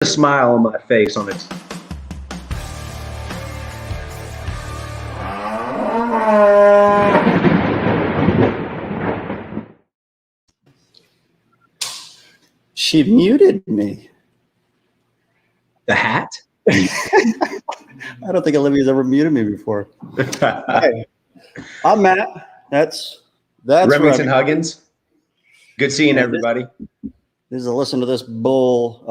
a smile on my face on it. She muted me. The hat? I don't think Olivia's ever muted me before. Hey, I'm Matt. That's Remington Huggins. Good seeing everybody. This is a Listen to This Bull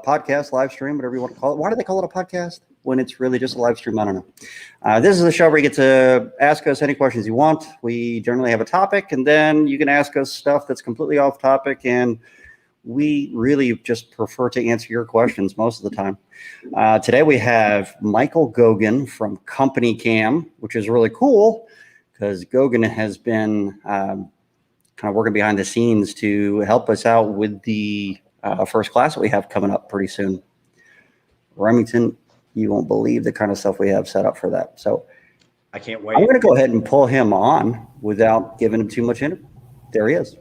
podcast, live stream, whatever you want to call it. Why do they call it a podcast when it's really just a live stream? I don't know. This is the show where you get to ask us any questions you want. We generally have a topic, and then you can ask us stuff that's completely off topic, and we really just prefer to answer your questions most of the time. Today we have Michael Gogan from CompanyCam, which is really cool because Gogan has been kind of working behind the scenes to help us out with the first class that we have coming up pretty soon. Remington, you won't believe the kind of stuff we have set up for that. So I can't wait. I'm going to go ahead and pull him on without giving him too much in it. There he is.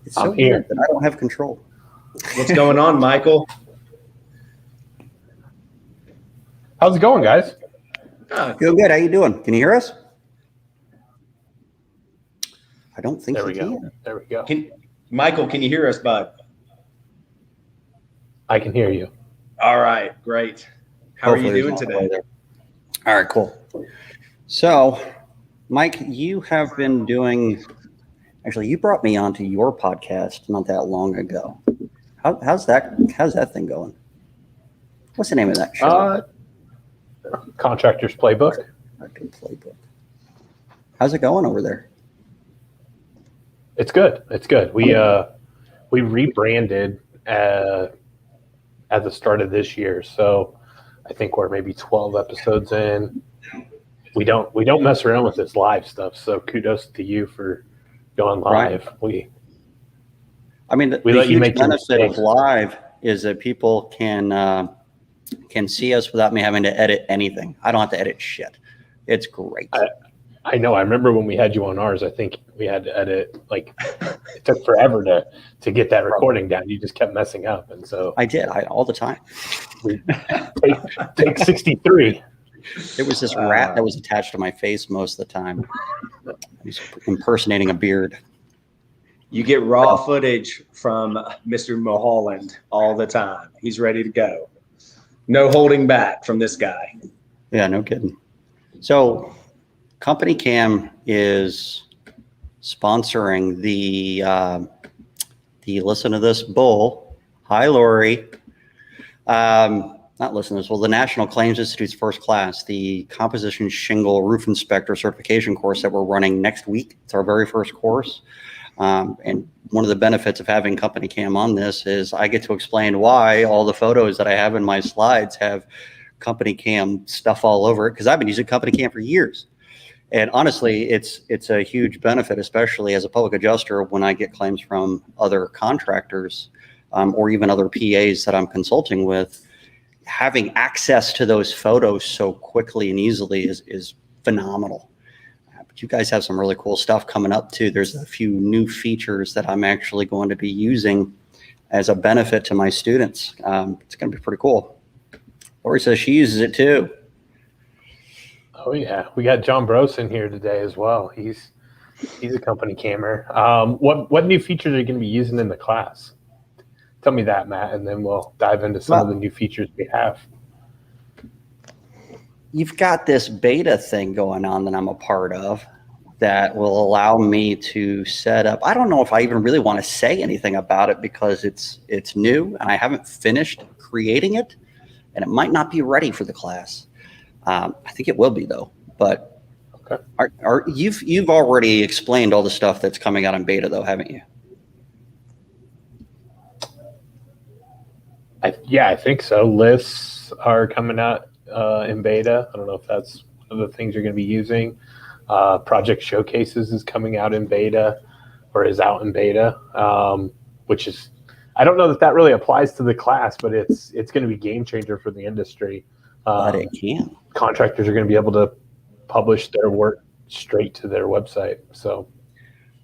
It's so weird that I don't have control. What's going on, Michael? How's it going, guys? Good. How you doing? Can you hear us? I don't think there we can. go. There we go. Michael, can you hear us, bud? I can hear you. All right, great. How are you doing today? All right, cool. So, Mike, you have been doing. Actually, you brought me onto your podcast not that long ago. How's that thing going? What's the name of that show? Contractor's Playbook. Playbook. How's it going over there? It's good. It's good. We rebranded at the start of this year, so I think we're maybe 12 episodes in. We don't mess around with this live stuff. So kudos to you for going live. Right. The huge benefit of live is that people can see us without me having to edit anything. I don't have to edit shit. It's great. I know. I remember when we had you on ours, I think we had to edit, it took forever to get that recording down. You just kept messing up. And so I did all the time. Take 63. It was this rat that was attached to my face most of the time. He's impersonating a beard. You get raw footage from Mr. Mulholland all the time. He's ready to go. No holding back from this guy. Yeah, no kidding. So CompanyCam is sponsoring the Listen to This Bull. Hi, Lori. Not listen to this. Well, the National Claims Institute's first class, the Composition Shingle Roof Inspector Certification course that we're running next week. It's our very first course. And one of the benefits of having CompanyCam on this is I get to explain why all the photos that I have in my slides have CompanyCam stuff all over it, because I've been using CompanyCam for years. And honestly, it's a huge benefit, especially as a public adjuster, when I get claims from other contractors or even other PAs that I'm consulting with. Having access to those photos so quickly and easily is phenomenal. But you guys have some really cool stuff coming up too. There's a few new features that I'm actually going to be using as a benefit to my students. It's going to be pretty cool. Lori says she uses it too. Oh yeah, we got John Brose in here today as well. He's a CompanyCammer. What new features are you going to be using in the class? Tell me that, Matt, and then we'll dive into some of the new features we have. You've got this beta thing going on that I'm a part of that will allow me to set up. I don't know if I even really want to say anything about it because it's new and I haven't finished creating it, and it might not be ready for the class. I think it will be though. But okay. You've already explained all the stuff that's coming out in beta though, haven't you? I think so. Lists are coming out in beta. I don't know if that's one of the things you're going to be using. Project Showcases is coming out in beta or is out in beta, which is, I don't know that really applies to the class, but it's going to be game changer for the industry. But it can. Contractors are going to be able to publish their work straight to their website. So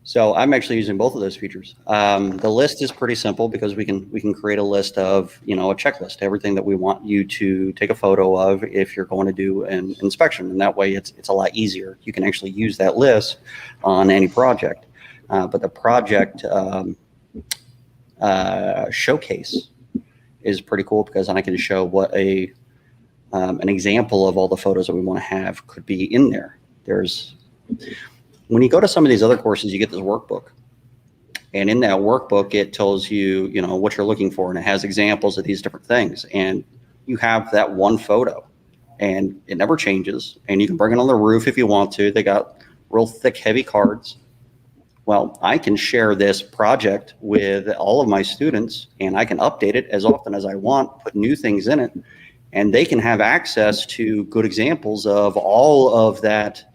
So I'm actually using both of those features. The list is pretty simple because we can create a list of, a checklist, everything that we want you to take a photo of if you're going to do an inspection. And that way it's a lot easier. You can actually use that list on any project. But the project showcase is pretty cool because then I can show what an example of all the photos that we want to have could be in there. When you go to some of these other courses, you get this workbook. And in that workbook, it tells you, what you're looking for, and it has examples of these different things. And you have that one photo, and it never changes. And you can bring it on the roof if you want to. They got real thick, heavy cards. Well, I can share this project with all of my students, and I can update it as often as I want, put new things in it, and they can have access to good examples of all of that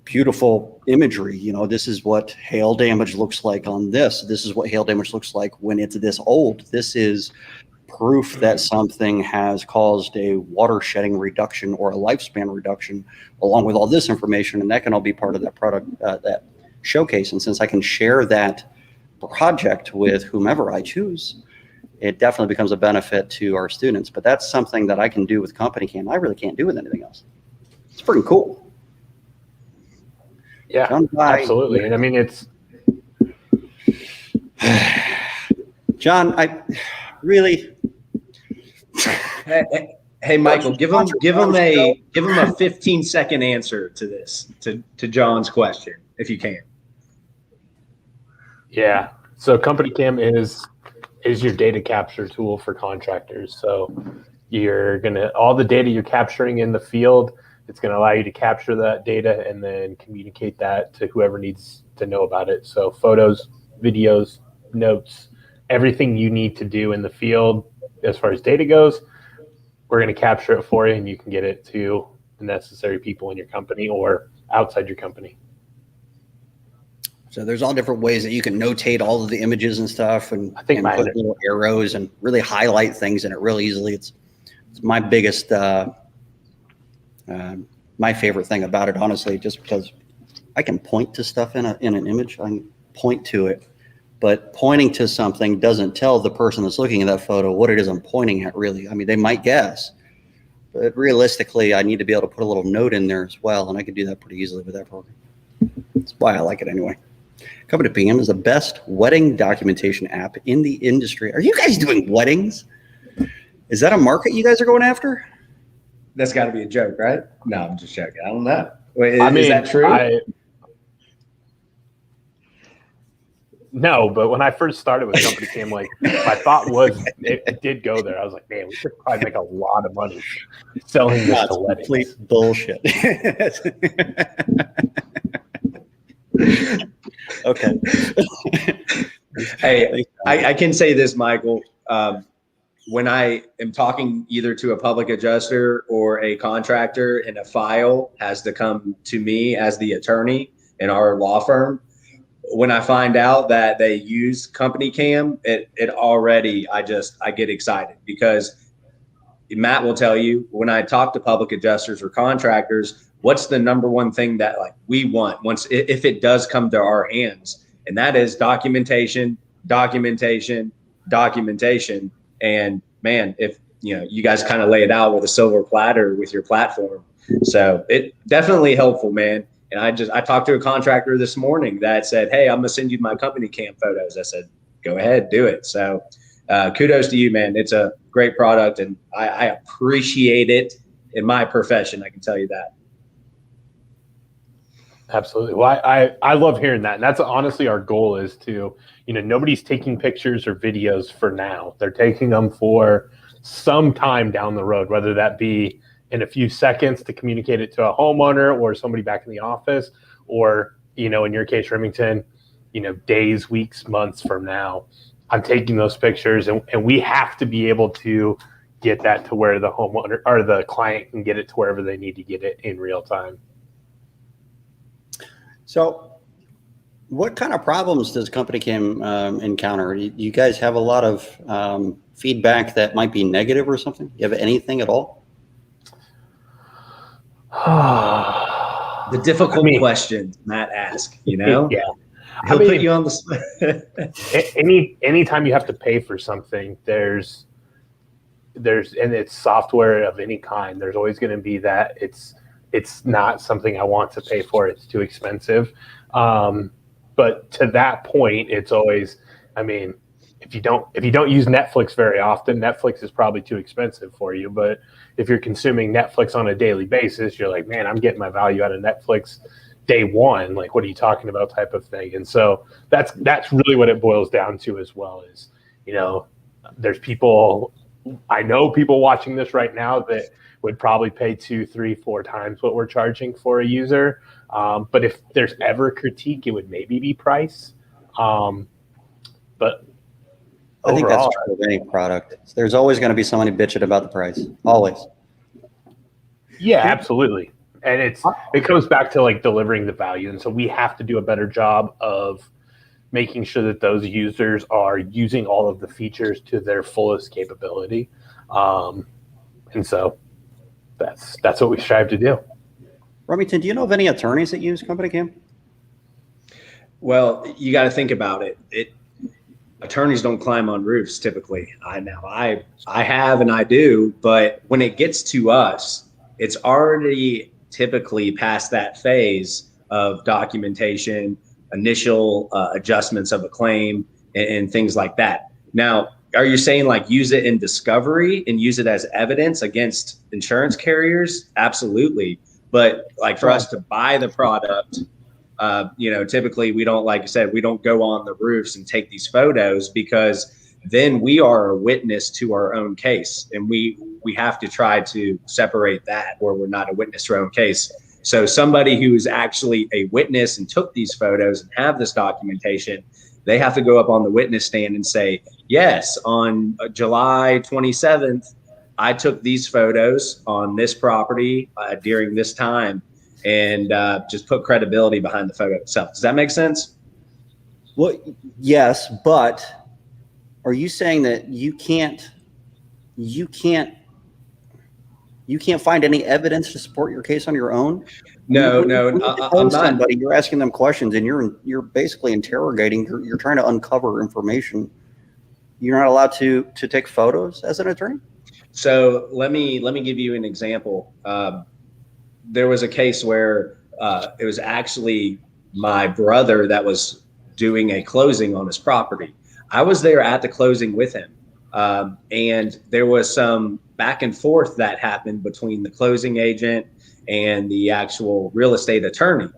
beautiful imagery. This is what hail damage looks like on this. This is what hail damage looks like when it's this old. This is proof that something has caused a water shedding reduction or a lifespan reduction, along with all this information, and that can all be part of that product, that showcase. And since I can share that project with whomever I choose, it definitely becomes a benefit to our students. But that's something that I can do with CompanyCam. I really can't do with anything else. It's pretty cool. Yeah, absolutely. And I mean, it's John, I really. Hey, Michael, give him a 15-second answer to this, to John's question, if you can. Yeah. So CompanyCam is your data capture tool for contractors. So all the data you're capturing in the field, it's going to allow you to capture that data and then communicate that to whoever needs to know about it. So photos, videos, notes, everything you need to do in the field as far as data goes, we're going to capture it for you, and you can get it to the necessary people in your company or outside your company. So there's all different ways that you can notate all of the images and stuff, and put little arrows and really highlight things in it real easily. It's my biggest my favorite thing about it, honestly, just because I can point to stuff in an image. I can point to it, but pointing to something doesn't tell the person that's looking at that photo what it is I'm pointing at, really. I mean, they might guess, but realistically, I need to be able to put a little note in there as well, and I can do that pretty easily with that program. That's why I like it anyway. CompanyCam is the best wedding documentation app in the industry. Are you guys doing weddings? Is that a market you guys are going after? That's got to be a joke, right? No, I'm just joking. I don't know. Wait, is that true? No, but when I first started with CompanyCam, my thought was it did go there. I was like, man, we could probably make a lot of money selling this to weddings. Complete bullshit. Okay. Hey, I can say this, Michael. When I am talking either to a public adjuster or a contractor and a file has to come to me as the attorney in our law firm, when I find out that they use CompanyCam, it already, I get excited, because Matt will tell you, when I talk to public adjusters or contractors, what's the number one thing that we want if it does come to our hands? And that is documentation. And man, if you guys kind of lay it out with a silver platter with your platform. So it definitely helpful, man. And I talked to a contractor this morning that said, hey, I'm gonna send you my CompanyCam photos. I said, go ahead, do it. So kudos to you, man. It's a great product, and I appreciate it in my profession. I can tell you that. Absolutely. Well, I love hearing that. And that's honestly our goal, is to, nobody's taking pictures or videos for now. They're taking them for some time down the road, whether that be in a few seconds to communicate it to a homeowner or somebody back in the office, or, in your case, Remington, days, weeks, months from now. I'm taking those pictures, and we have to be able to get that to where the homeowner or the client can get it to wherever they need to get it in real time. So what kind of problems does CompanyCam encounter? You guys have a lot of feedback that might be negative or something? You have anything at all? The difficult questions Matt asked, Yeah. He'll put you on the anytime you have to pay for something, there's and it's software of any kind, there's always going to be that it's not something I want to pay for. It's too expensive. But to that point, it's always, I mean, if you don't use Netflix very often, Netflix is probably too expensive for you. But if you're consuming Netflix on a daily basis, you're like, man, I'm getting my value out of Netflix day one. Like, what are you talking about, type of thing. And so that's really what it boils down to as well. Is, there's people, I know people watching this right now that would probably pay 2, 3, 4 times what we're charging for a user. But if there's ever critique, it would maybe be price. But I think that's true of any product. There's always going to be somebody bitching about the price. Always. Yeah, absolutely. And it comes back to like delivering the value. And so we have to do a better job of making sure that those users are using all of the features to their fullest capability. And so that's what we strive to do. Remington, do you know of any attorneys that use CompanyCam? Well, you got to think about it. Attorneys don't climb on roofs typically. I have and I do, but when it gets to us, it's already typically past that phase of documentation, initial adjustments of a claim, and things like that. Now, are you saying like use it in discovery and use it as evidence against insurance carriers? Absolutely. But like for us to buy the product, typically we don't, like I said, we don't go on the roofs and take these photos, because then we are a witness to our own case. And we have to try to separate that, or we're not a witness to our own case. So somebody who's actually a witness and took these photos and have this documentation, they have to go up on the witness stand and say, yes, on July 27th, I took these photos on this property during this time, and just put credibility behind the photo itself. Does that make sense? Well, yes, but are you saying that you can't find any evidence to support your case on your own? No. I'm not. You're asking them questions, and you're basically interrogating. You're trying to uncover information. You're not allowed to take photos as an attorney? So let me give you an example. There was a case where it was actually my brother that was doing a closing on his property. I was there at the closing with him. And there was some back and forth that happened between the closing agent and the actual real estate attorney.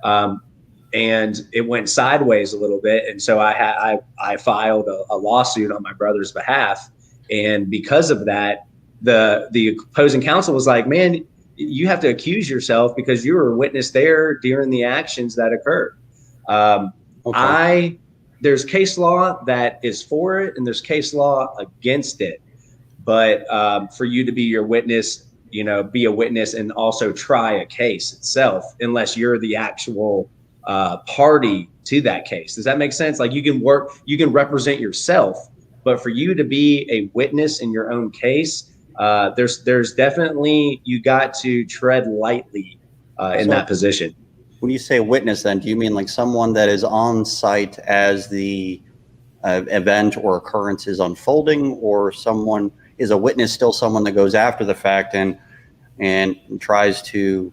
And it went sideways a little bit. And so I filed a lawsuit on my brother's behalf. And because of that, the opposing counsel was like, man, you have to accuse yourself because you were a witness there during the actions that occurred. There's case law that is for it, and there's case law against it. But for you to be your witness, be a witness and also try a case itself, unless you're the actual party to that case. Does that make sense? Like you can represent yourself, but for you to be a witness in your own case, there's definitely, you got to tread lightly in that position. When you say witness, then do you mean like someone that is on site as the event or occurrence is unfolding, or someone is a witness still someone that goes after the fact and tries to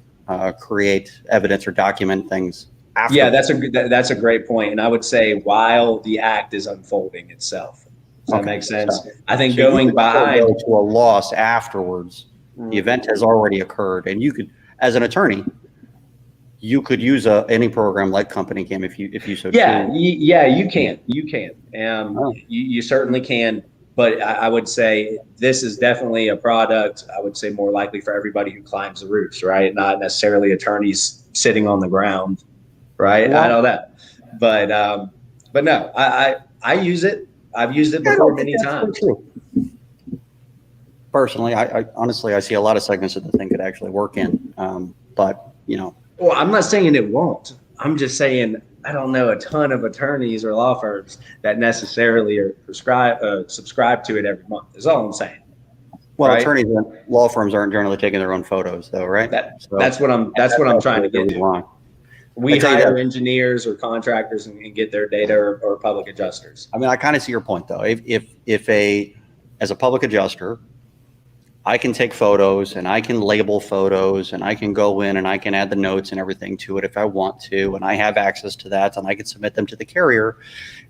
create evidence or document things after? Yeah, that's a great point. And I would say while the act is unfolding itself. Does that make sense? So, I think going by to a loss afterwards, the event has already occurred, and you could, as an attorney, you could use any program like CompanyCam if you so choose. Yeah, you can. You certainly can. But I would say this is definitely a product, I would say more likely for everybody who climbs the roofs, right? Not necessarily attorneys sitting on the ground, right? Well, I know that. But no, I use it. I've used it before many times. Personally, I honestly see a lot of segments that the thing could actually work in. But Well, I'm not saying it won't. I'm just saying I don't know a ton of attorneys or law firms that necessarily are subscribe to it every month. Is all I'm saying. Well, right? Attorneys and law firms aren't generally taking their own photos, though, right? That's what I'm trying to get to. We hire engineers or contractors and get their data or public adjusters. I mean, I kind of see your point though. As a public adjuster, I can take photos and I can label photos and I can go in and I can add the notes and everything to it if I want to, and I have access to that, and I can submit them to the carrier.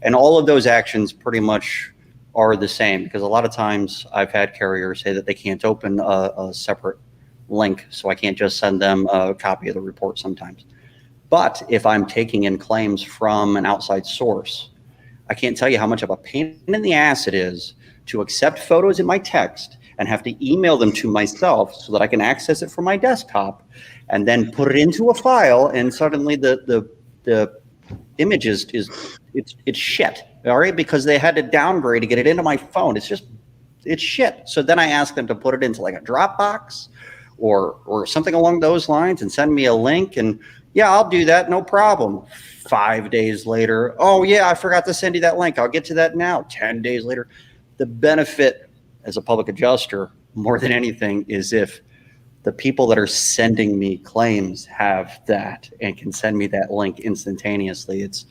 And all of those actions pretty much are the same, because a lot of times I've had carriers say that they can't open a separate link, so I can't just send them a copy of the report sometimes. But if I'm taking in claims from an outside source, I can't tell you how much of a pain in the ass it is to accept photos in my text and have to email them to myself so that I can access it from my desktop and then put it into a file, and suddenly the image is shit, all right, because they had to downgrade to get it into my phone. It's shit. So then I ask them to put it into like a Dropbox or something along those lines and send me a link, and yeah, I'll do that, no problem. 5 days later, oh yeah, I forgot to send you that link, I'll get to that now. 10 days later. The benefit as a public adjuster, more than anything, is if the people that are sending me claims have that and can send me that link instantaneously. It's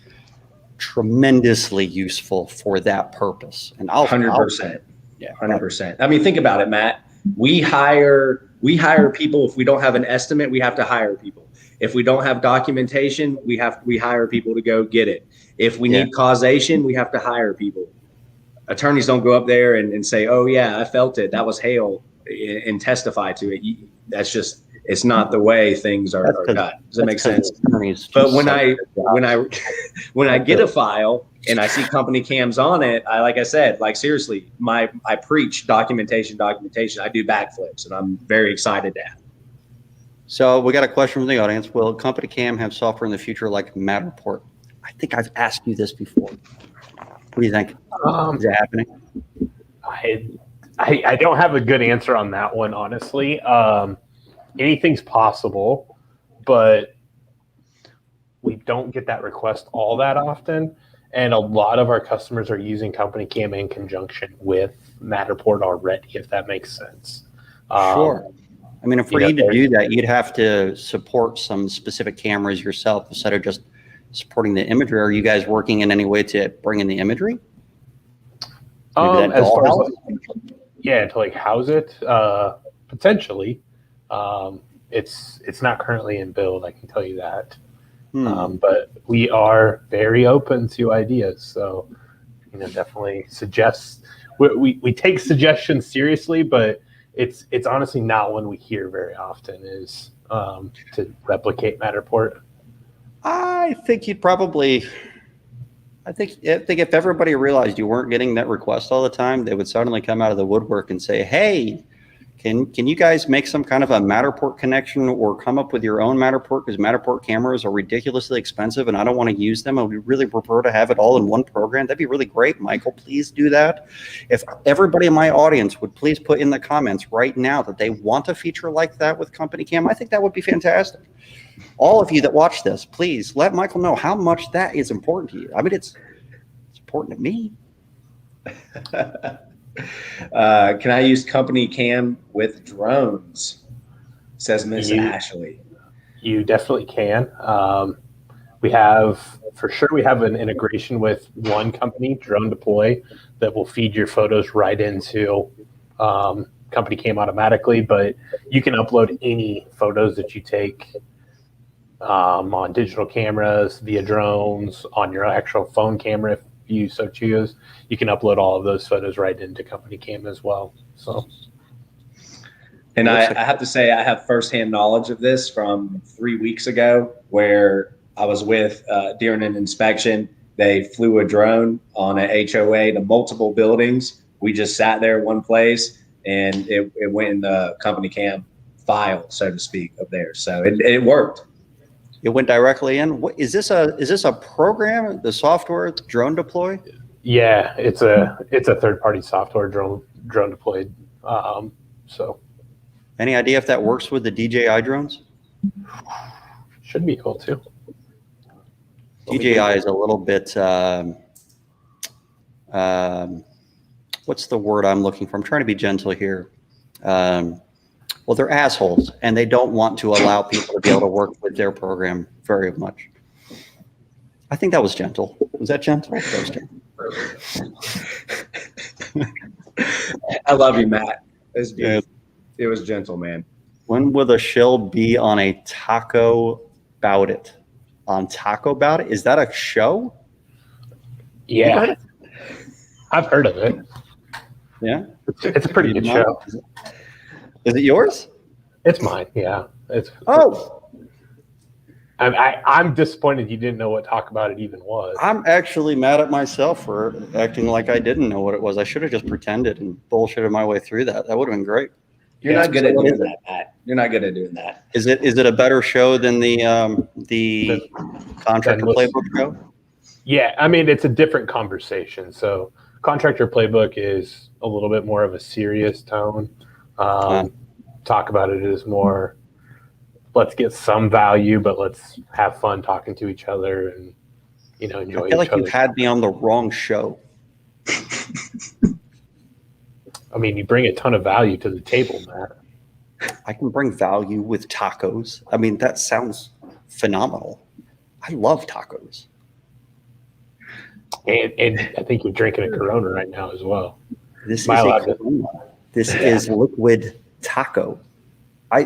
tremendously useful for that purpose. And 100%. Yeah, 100%. I mean, think about it, Matt. We hire people. If we don't have an estimate, we have to hire people. If we don't have documentation, we hire people to go get it. If we need causation, we have to hire people. Attorneys don't go up there and say, oh yeah, I felt it, that was hail, and testify to it. That's just, it's not the way things are cut. Does that make sense? But when I get a file and I see company cams on it, like I said, seriously, I preach documentation. I do backflips, and I'm very excited to have. So we got a question from the audience. Will CompanyCam have software in the future like Matterport? I think I've asked you this before. What do you think? Is it happening? I don't have a good answer on that one, honestly. Anything's possible, but we don't get that request all that often. And a lot of our customers are using CompanyCam in conjunction with Matterport already, if that makes sense. Sure. I mean, for you to do that, you'd have to support some specific cameras yourself instead of just supporting the imagery. Are you guys working in any way to bring in the imagery? As far as to house it, potentially. It's not currently in build, I can tell you that. But we are very open to ideas. So, definitely suggest. We take suggestions seriously, but it's honestly not one we hear very often is to replicate Matterport. I think you'd probably. I think if everybody realized you weren't getting that request all the time, they would suddenly come out of the woodwork and say, "Hey, can you guys make some kind of a Matterport connection or come up with your own Matterport? Because Matterport cameras are ridiculously expensive, and I don't want to use them. I would really prefer to have it all in one program. That'd be really great, Michael. Please do that." If everybody in my audience would please put in the comments right now that they want a feature like that with CompanyCam, I think that would be fantastic. All of you that watch this, please let Michael know how much that is important to you. I mean, it's important to me. Can I use CompanyCam with drones? Says Miss Ashley. You definitely can. We have an integration with one company, Drone Deploy, that will feed your photos right into CompanyCam automatically. But you can upload any photos that you take on digital cameras, via drones, on your actual phone camera if you so choose. You can upload all of those photos right into CompanyCam as well. So, and I have to say, I have firsthand knowledge of this from 3 weeks ago, where I was with during an inspection. They flew a drone on an HOA to multiple buildings. We just sat there in one place, and it went in the CompanyCam file, so to speak, of theirs. So it worked. It went directly in. What is this a program? The software, Drone Deploy? Yeah, it's a third-party software, Drone Deploy. So, any idea if that works with the DJI drones? Should be able to. DJI is a little bit. What's the word I'm looking for? I'm trying to be gentle here. Well, they're assholes, and they don't want to allow people to be able to work with their program very much. I think that was gentle. Was that gentle? That was gentle. I love you, Matt. It was gentle, man. When will the shill be on a Taco Bout It? On Taco Bout It? Is that a show? Yeah. I've heard of it. Yeah. It's a pretty good show. Is it yours? It's mine. Yeah. I'm disappointed you didn't know what Talk About It even was. I'm actually mad at myself for acting like I didn't know what it was. I should have just pretended and bullshitted my way through that. That would have been great. You're not good at doing that, Matt. You're not good at doing that. Is it a better show than the Contractor Playbook show? Yeah, I mean, it's a different conversation. So Contractor Playbook is a little bit more of a serious tone. Talk About It is more, let's get some value, but let's have fun talking to each other and, enjoy each other. I feel like you've had me on the wrong show. I mean, you bring a ton of value to the table, Matt. I can bring value with tacos. I mean, that sounds phenomenal. I love tacos. And I think you're drinking a Corona right now as well. This is liquid taco. I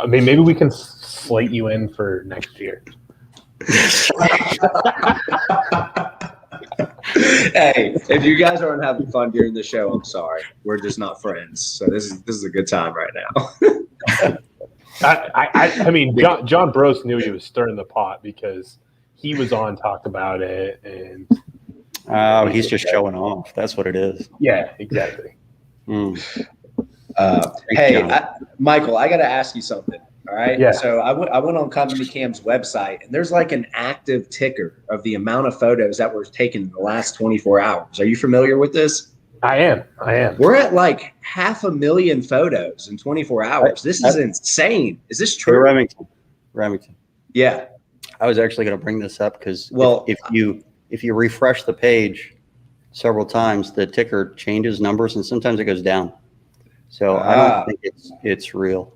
mean, maybe we can slate you in for next year. Hey, if you guys aren't having fun during the show, I'm sorry. We're just not friends. So this is a good time right now. I mean, John Bros knew he was stirring the pot because he was on Talk About It, and he's just showing off. That's what it is. Yeah, exactly. Hey, Michael, I got to ask you something. All right. Yeah. So I went on CompanyCam's website, and there's like an active ticker of the amount of photos that were taken in the last 24 hours. Are you familiar with this? I am. We're at like 500,000 photos in 24 hours. This is insane. Is this true? Remington. Yeah. I was actually going to bring this up because if you refresh the page several times, the ticker changes numbers and sometimes it goes down. So I don't think it's real.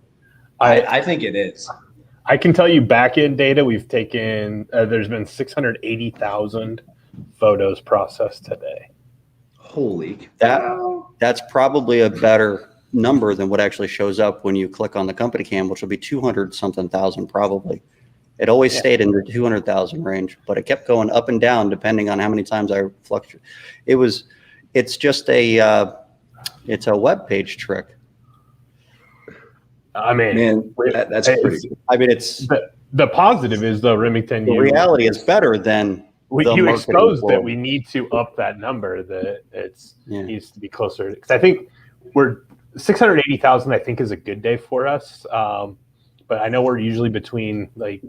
I think it is. I can tell you back-end data we've taken, there's been 680,000 photos processed today. Holy. That's probably a better number than what actually shows up when you click on the CompanyCam, which will be 200-something thousand probably. It always stayed in the 200,000 range, but it kept going up and down depending on how many times I fluctuated. It's just it's a web page trick. I mean, that's pretty good. I mean, it's the positive is though, Remington. The reality is better than you exposed that we need to up that number. That needs to be closer because I think we're 680,000. I think is a good day for us, but I know we're usually between like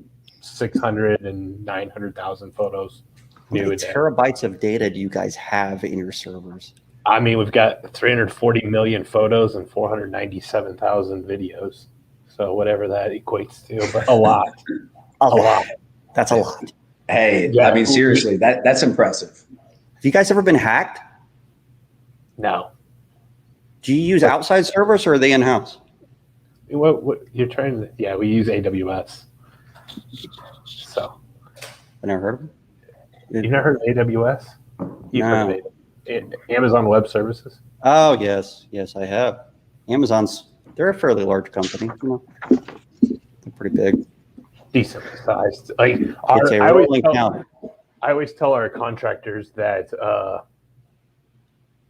600 and 900,000 photos. How many terabytes of data do you guys have in your servers? I mean, we've got 340 million photos and 497,000 videos. So whatever that equates to, but a lot. A lot. That's a lot. Hey, yeah. I mean, seriously, that's impressive. Have you guys ever been hacked? No. Do you use outside servers or are they in-house? What you're trying to? Yeah, we use AWS. So. I never heard of it. You've never heard of AWS? You've heard of it. Amazon Web Services? Oh, yes, I have. They're a fairly large company. They're pretty big. Decent sized. I always tell our contractors that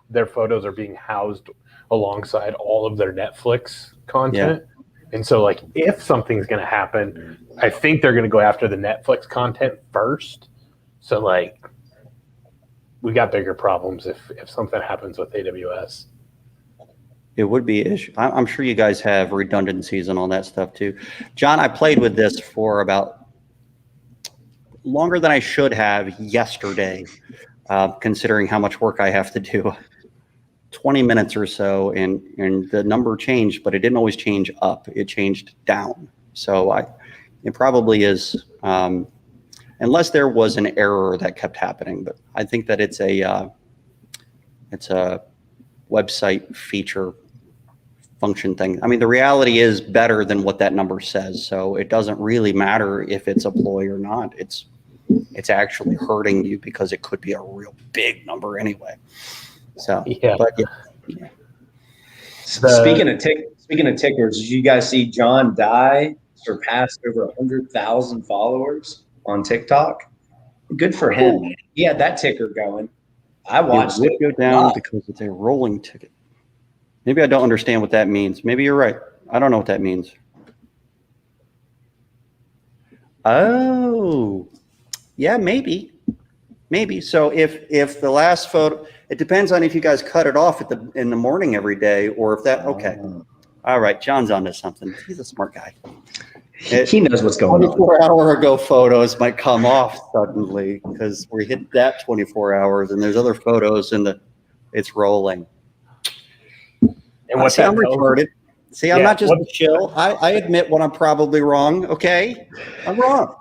their photos are being housed alongside all of their Netflix content. Yeah. And so, like, if something's going to happen, I think they're going to go after the Netflix content first. So, like, we got bigger problems if something happens with AWS. It would be an issue. I'm sure you guys have redundancies and all that stuff too. John, I played with this for about longer than I should have yesterday, considering how much work I have to do. 20 minutes or so, and the number changed, but it didn't always change up. It changed down. So it probably is. Unless there was an error that kept happening, but I think that it's a website feature function thing. I mean, the reality is better than what that number says. So it doesn't really matter if it's a ploy or not. It's actually hurting you because it could be a real big number anyway. So, Yeah. but yeah. Speaking of tickers, did you guys see John Dye surpassed over 100,000 followers on TikTok? Good for him, man. He had that ticker going. I watched it. Go down because it's a rolling ticket. Maybe I don't understand what that means. Maybe you're right. I don't know what that means. Oh, yeah, maybe. So if the last photo, it depends on if you guys cut it off in the morning every day, or if that. Okay, all right. John's onto something. He's a smart guy. He knows what's going on. 24-hour ago photos might come off suddenly because we hit that 24 hours, and there's other photos and it's rolling. And what's I'm retarded. See, I'm not just chill. I admit when I'm probably wrong. Okay, I'm wrong.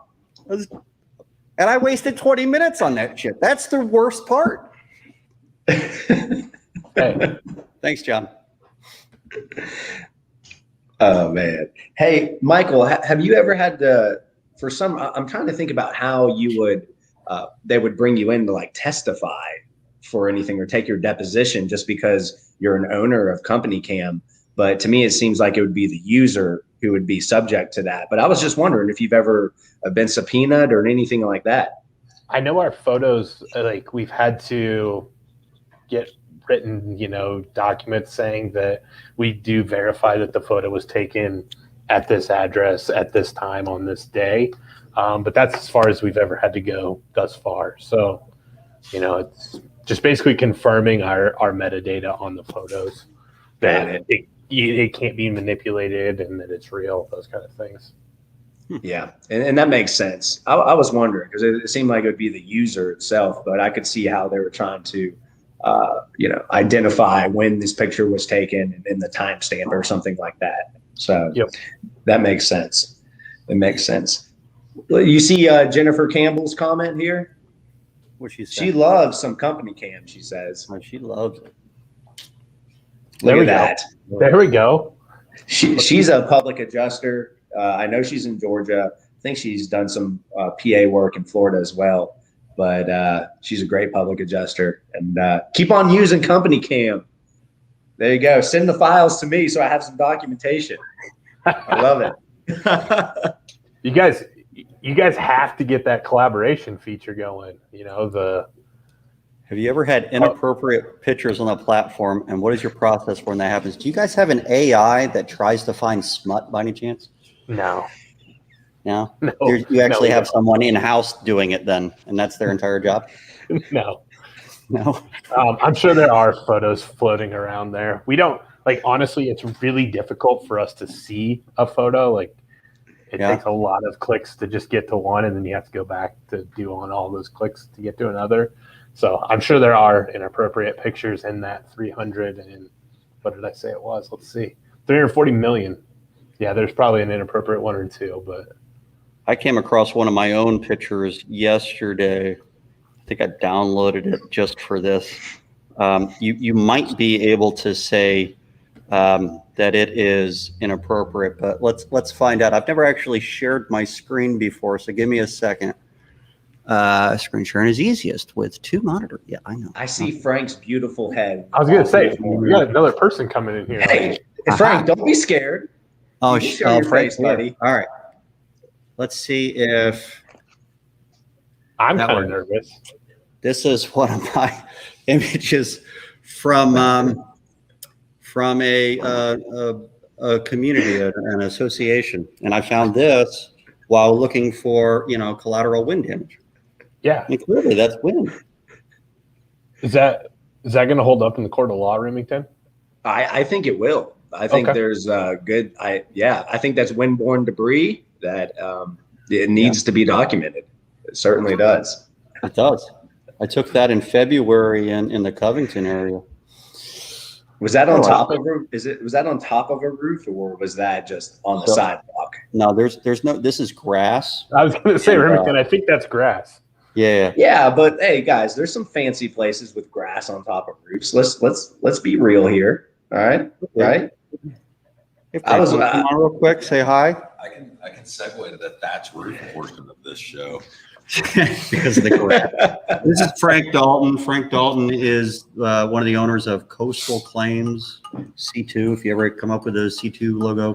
And I wasted 20 minutes on that shit. That's the worst part. Hey. Thanks, John. Oh, man. Hey, Michael, have you ever had to, I'm trying to think about how you would, they would bring you in to like testify for anything or take your deposition just because you're an owner of CompanyCam. But to me, it seems like it would be the user who would be subject to that. But I was just wondering if you've ever been subpoenaed or anything like that. I know our photos, like we've had to get written, documents saying that we do verify that the photo was taken at this address at this time on this day. But that's as far as we've ever had to go thus far. So, it's just basically confirming our metadata on the photos that it can't be manipulated and that it's real, those kind of things. Yeah, and that makes sense. I was wondering because it seemed like it would be the user itself, but I could see how they were trying to identify when this picture was taken and the timestamp or something like that. So That makes sense. It makes sense. You see Jennifer Campbell's comment here? What she said? She loves some CompanyCam, she says. Oh, she loves it. Look at that. There we go. She's a public adjuster. I know she's in Georgia. I think she's done some PA work in Florida as well. But she's a great public adjuster. And keep on using CompanyCam. There you go. Send the files to me so I have some documentation. I love it. You guys have to get that collaboration feature going. Have you ever had inappropriate pictures on a platform, and what is your process when that happens? Do you guys have an AI that tries to find smut by any chance? No. No? You actually have someone in-house doing it then, and that's their entire job? No. No? I'm sure there are photos floating around there. We don't, honestly, it's really difficult for us to see a photo. It takes a lot of clicks to just get to one, and then you have to go back to do on all those clicks to get to another. So I'm sure there are inappropriate pictures in that 300 and what did I say it was? Let's see. 340 million. Yeah, there's probably an inappropriate one or two, but I came across one of my own pictures yesterday. I think I downloaded it just for this. You might be able to say that it is inappropriate, but let's find out. I've never actually shared my screen before, so give me a second. Screen sharing is easiest with two monitors. Yeah, I know. I see Frank's beautiful head. I was going to say, we got another person coming in here. Hey, Frank, don't be scared. Oh, show your Frank's face, buddy. All right. Let's see if I'm kind of nervous. This is one of my images from a community, an association, and I found this while looking for collateral wind damage. Yeah, I mean, clearly that's wind. Is that going to hold up in the court of law, Remington? I think it will. I think there's good. I think that's windborne debris that it needs to be documented. It certainly does. It does. I took that in February in the Covington area. Was that on top of was that on top of a roof, or was that just on the sidewalk? No, there's no. This is grass. I was going to say, Remington, I think that's grass. Yeah. Yeah, but hey, guys, there's some fancy places with grass on top of roofs. Let's be real here. All right, right? Hey, I was- Frank, wanna come on real quick, say hi. I can segue to the thatch roof portion of this show. Because of the grab. This is Frank Dalton. Frank Dalton is one of the owners of Coastal Claims C2. If you ever come up with a C2 logo,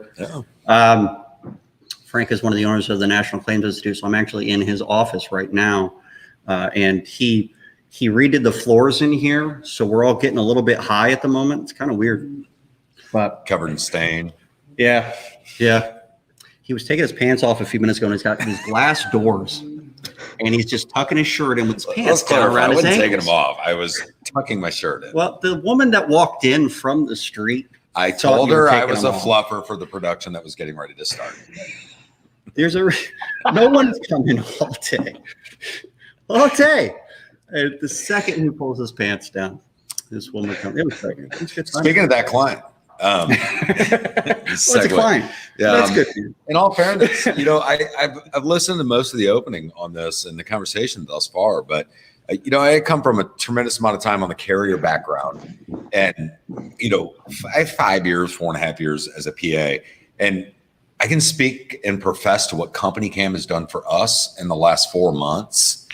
Frank is one of the owners of the National Claims Institute. So I'm actually in his office right now, and he redid the floors in here, so we're all getting a little bit high at the moment. It's kind of weird, but Covered in stain. yeah. He was taking his pants off a few minutes ago, and he's got these glass doors. And he's just tucking his shirt in with his pants Let's down clarify. around I his wasn't taking ankles. them off. I was tucking my shirt in. Well, the woman that walked in from the street, I thought told you were her I taking was a them off. fluffer for the production that was getting ready to start. no one's coming all day. All day. And the second he pulls his pants down, this woman comes. It was great. It was good time. Speaking of that client, What's a client? Yeah, That's good. in all fairness, I've listened to most of the opening on this and the conversation thus far, but I come from a tremendous amount of time on the carrier background, and I have 5 years, 4.5 years as a PA, and I can speak and profess to what CompanyCam has done for us in the last 4 months,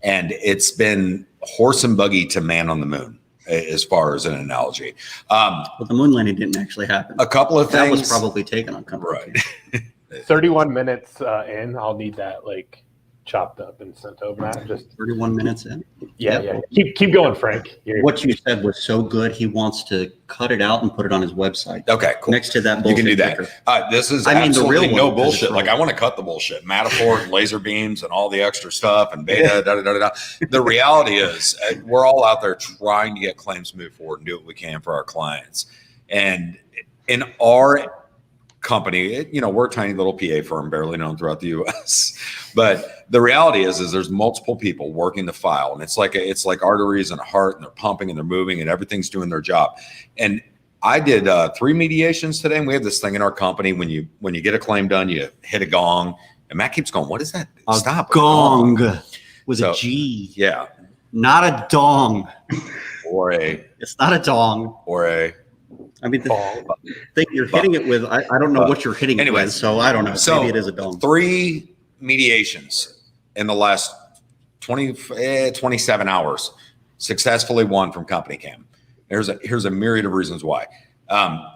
and it's been horse and buggy to man on the moon, as far as an analogy. But the moon landing didn't actually happen. A couple of That things. was probably taken on company. Right. 31 minutes in, I'll need that like chopped up and sent over. Matt. Just 31 minutes in. yeah. Keep going, Frank. What you said was so good. He wants to cut it out and put it on his website. Okay, cool. Next to that You bullshit can do that. picture. This is I mean, the absolutely real no one, 'cause it's bullshit. Like, wrong. I want to cut the bullshit. Matterport and laser beams and all the extra stuff and beta, da. The reality is we're all out there trying to get claims moved forward and do what we can for our clients. And in our company, we're a tiny little PA firm, barely known throughout the U.S. But the reality is there's multiple people working the file, and it's like arteries and a heart, and they're pumping and they're moving, and everything's doing their job. And I did 3 mediations today, and we have this thing in our company when you get a claim done, you hit a gong, and Matt keeps going, "What is that? Stop!" Gong with So, a G, Yeah, not a dong. It's not a dong. I mean, the thing you're hitting it with, I don't know what you're hitting it with, so I don't know. So Maybe it is a dong. 3 mediations in the last 27 hours successfully won from CompanyCam. Here's a myriad of reasons why.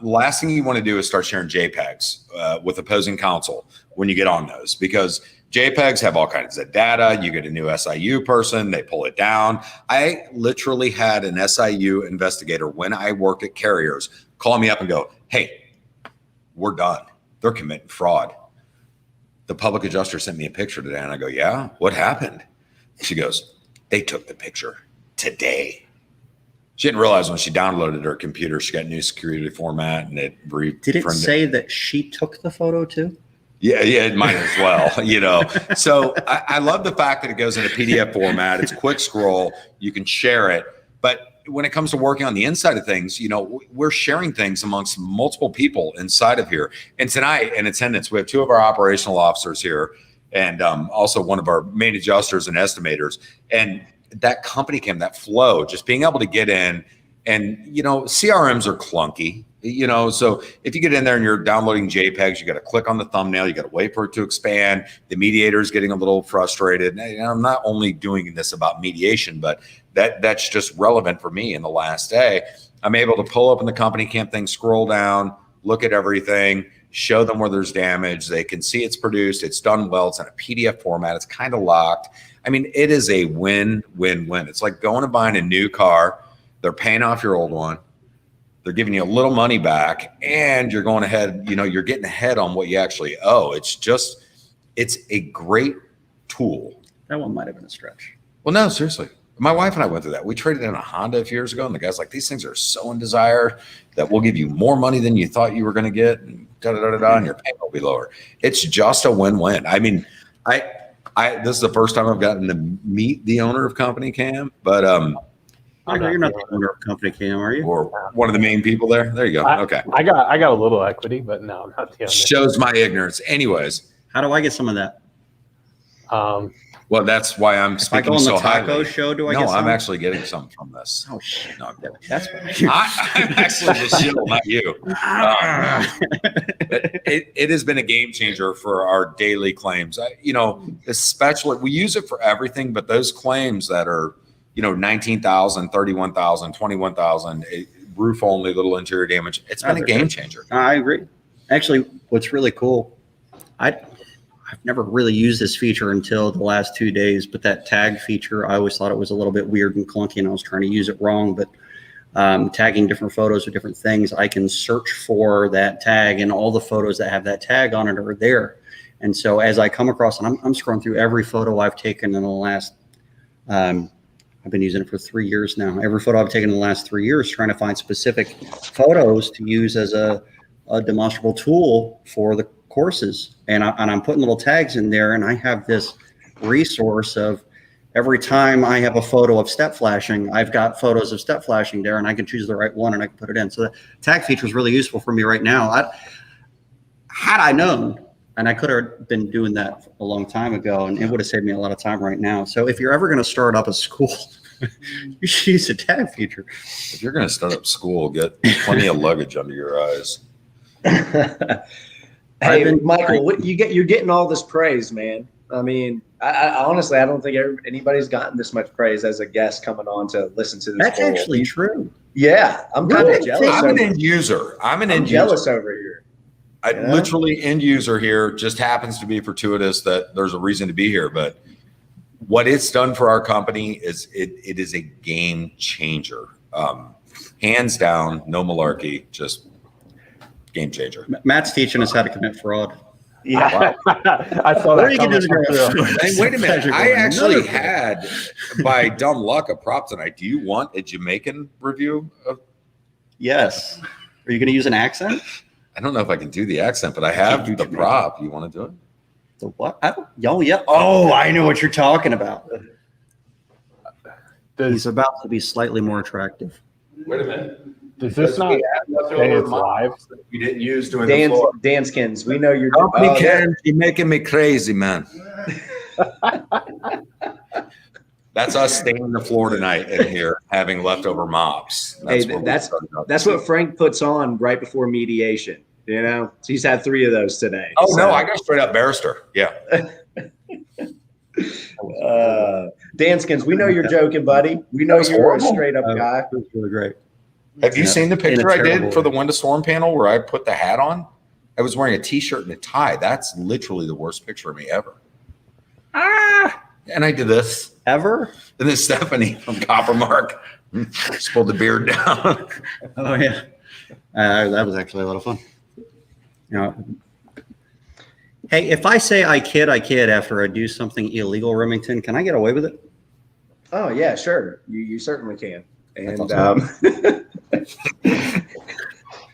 Last thing you want to do is start sharing JPEGs with opposing counsel when you get on those, because JPEGs have all kinds of data. You get a new SIU person, they pull it down. I literally had an SIU investigator when I worked at carriers call me up and go, "Hey, we're done. They're committing fraud. The public adjuster sent me a picture today." And I go, "Yeah, what happened?" She goes, "They took the picture today." She didn't realize when she downloaded her computer, she got new security format, and it Did it say that she took the photo too? Yeah, it might as well, So I love the fact that it goes in a PDF format. It's quick scroll. You can share it. But when it comes to working on the inside of things, we're sharing things amongst multiple people inside of here. And tonight in attendance, we have 2 of our operational officers here, and also one of our main adjusters and estimators. And that CompanyCam, that flow, just being able to get in, and CRMs are clunky. So if you get in there and you're downloading JPEGs, you got to click on the thumbnail, you got to wait for it to expand. The mediator is getting a little frustrated. And I'm not only doing this about mediation, but that's just relevant for me in the last day. I'm able to pull up in the CompanyCam thing, scroll down, look at everything, show them where there's damage. They can see it's produced, it's done well, it's in a PDF format, it's kind of locked. I mean, it is a win-win-win. It's like going and buying a new car. They're paying off your old one. They're giving you a little money back, and you're going ahead, you're getting ahead on what you actually owe. It's a great tool. That one might have been a stretch. Well, no, seriously. My wife and I went through that. We traded in a Honda a few years ago, and the guy's like, "These things are so in desire that we'll give you more money than you thought you were going to get, and and your payment will be lower." It's just a win-win. I mean, this is the first time I've gotten to meet the owner of CompanyCam, but You're not the owner of CompanyCam, are you? or one of the main people there. There you go. Okay. I got a little equity, but no, I'm not the owner. Shows my ignorance. Anyways, How do I get some of that? Well, that's why I'm If I speaking go on the so taco highly. show, do I No, get some? I'm actually getting something from this. Oh, shit. No, I'm kidding. That's I'm actually just chill, not you. It has been a game changer for our daily claims. Especially we use it for everything, but those claims that are, 19,000, 31,000, 21,000, roof only, little interior damage. It's been a game changer. I agree. Actually, what's really cool, I've never really used this feature until the last 2 days, but that tag feature, I always thought it was a little bit weird and clunky, and I was trying to use it wrong. But tagging different photos of different things, I can search for that tag, and all the photos that have that tag on it are there. And so as I come across, and I'm scrolling through every photo I've taken in the last, I've been using it for 3 years now. Every photo I've taken in the last 3 years, trying to find specific photos to use as a demonstrable tool for the courses. And I'm putting little tags in there, and I have this resource of every time I have a photo of step flashing, I've got photos of step flashing there, and I can choose the right one and I can put it in. So the tag feature is really useful for me right now. Had I known, and I could have been doing that a long time ago, and it would have saved me a lot of time right now. So if you're ever going to start up a school, you should use the tag feature. If you're going to start up school, get plenty of luggage under your eyes. Hey, Michael, you're getting all this praise, man. I mean, I honestly, I don't think anybody's gotten this much praise as a guest coming on to listen to this. That's actually true. Yeah, I'm kind of jealous. I'm an end user. I'm jealous over here. Literally end user here. Just happens to be fortuitous that there's a reason to be here. But what it's done for our company is it is a game changer. Hands down, no malarkey, just game changer. Matt's teaching us how to commit fraud. Yeah, I saw that coming through. Hey, wait a minute. I actually had, by dumb luck, a prop tonight. Do you want a Jamaican review of? Yes. Are you going to use an accent? I don't know if I can do the accent, but I have the prop. You want to do it? The what? Yeah. Oh, I know what you're talking about. He's about to be slightly more attractive. Wait a minute. Does this not say it's live? We didn't use during the floor. Danskins, we know you're CompanyCam, you're making me crazy, man. That's us staying on the floor tonight in here, having leftover mops. That's what Frank puts on right before mediation. So he's had 3 of those today. Oh, so. No, I got straight up barrister. Yeah. Danskins, we know you're joking, buddy. We know you're a straight up guy. It was really great. Have you seen the picture I did for the Window Storm panel where I put the hat on? I was wearing a t-shirt and a tie. That's literally the worst picture of me ever. And I did this. Ever? And then Stephanie from Copper Mark just pulled the beard down. Oh, yeah. That was actually a lot of fun. Hey, if I say I kid after I do something illegal, Remington, can I get away with it? Oh, yeah, sure. You certainly can. And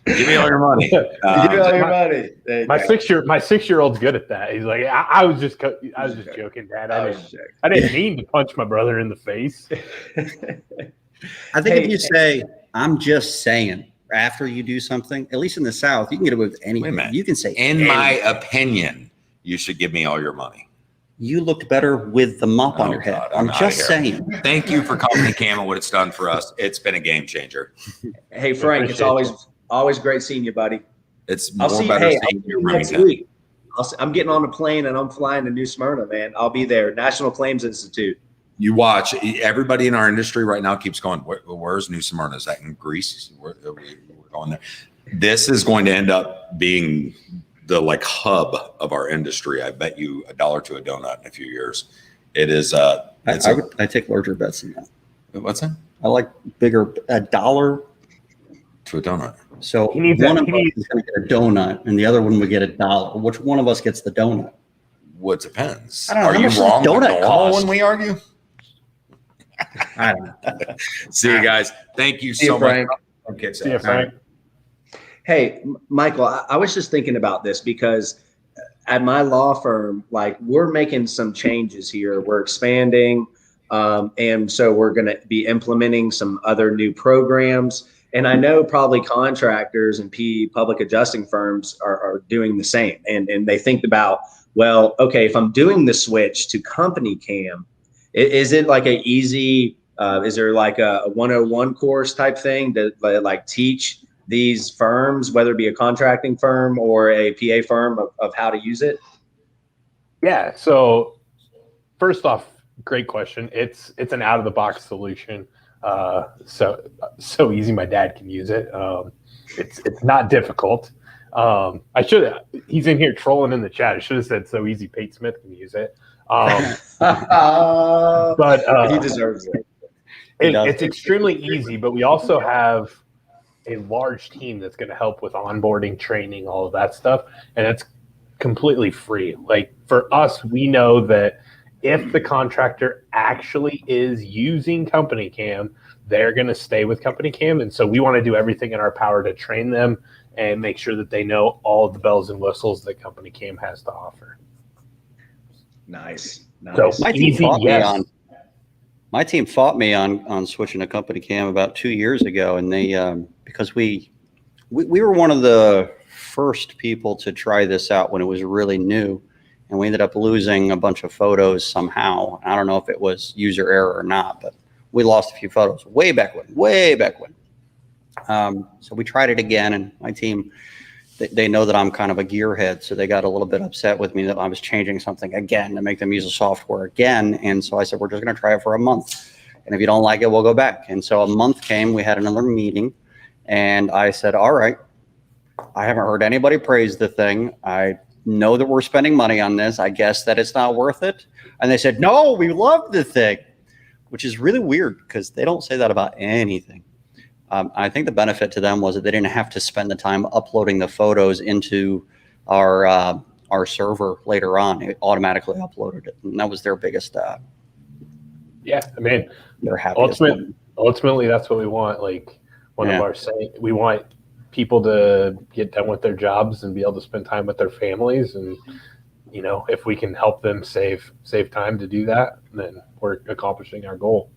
give me all your money. Give me all your money. My 6-year-old's good at that. He's like, I was just joking, Dad. I didn't mean to punch my brother in the face. I think if you say, I'm just saying, after you do something, at least in the South, you can get away with anything. You can say, in my opinion, you should give me all your money. You looked better with the mop on your head. I'm just saying. Thank you for CompanyCam and what it's done for us. It's been a game changer. Hey, Frank, it's always great seeing you, buddy. It's more better seeing you next week. I'm getting on a plane and I'm flying to New Smyrna, man. I'll be there. National Claims Institute. You watch. Everybody in our industry right now keeps going, where's New Smyrna? Is that in Greece? We're going there. This is going to end up being the hub of our industry. I bet you $1 to a donut in a few years. It is. I take larger bets than that. What's that? I like bigger. $1 to a donut. So one of us is going to get a donut, and the other one would get $1. Which one of us gets the donut? Well, it depends. I don't know. Are you wrong donut cost when we argue? I don't know. See you guys. Thank you so much. Okay, see you, Frank. Hey, Michael, I was just thinking about this because at my law firm, we're making some changes here. We're expanding. And so we're going to be implementing some other new programs. And I know probably contractors and public adjusting firms are doing the same. And they think about, well, okay, if I'm doing the switch to CompanyCam, is it like a easy, is there like a 101 course type thing that like teach these firms, whether it be a contracting firm or a PA firm, of how to use it? Yeah. So first off, great question. It's an out of the box solution. So easy. My dad can use it. It's not difficult. He's in here trolling in the chat. I should have said so easy. Pate Smith can use it. But he deserves it. It's extremely easy, but we also have a large team that's going to help with onboarding, training, all of that stuff. And it's completely free. Like for us, we know that if the contractor actually is using CompanyCam, they're going to stay with CompanyCam. And so we want to do everything in our power to train them and make sure that they know all of the bells and whistles that CompanyCam has to offer. Nice. So my team fought me on switching to CompanyCam about 2 years ago, and they because we were one of the first people to try this out when it was really new, and we ended up losing a bunch of photos somehow. I don't know if it was user error or not, but we lost a few photos way back when. So we tried it again, and my team, they know that I'm kind of a gearhead, so they got a little bit upset with me that I was changing something again to make them use the software again. And so I said, we're just going to try it for a month. And if you don't like it, we'll go back. And so a month came, we had another meeting, and I said, all right, I haven't heard anybody praise the thing. I know that we're spending money on this. I guess that it's not worth it. And they said, no, we love the thing, which is really weird because they don't say that about anything. I think the benefit to them was that they didn't have to spend the time uploading the photos into our server later on. It automatically uploaded it, and that was their biggest. Yeah, I mean, their happiest. Ultimately, that's what we want. Like one of our saying, we want people to get done with their jobs and be able to spend time with their families, and you know, if we can help them save time to do that, then we're accomplishing our goal.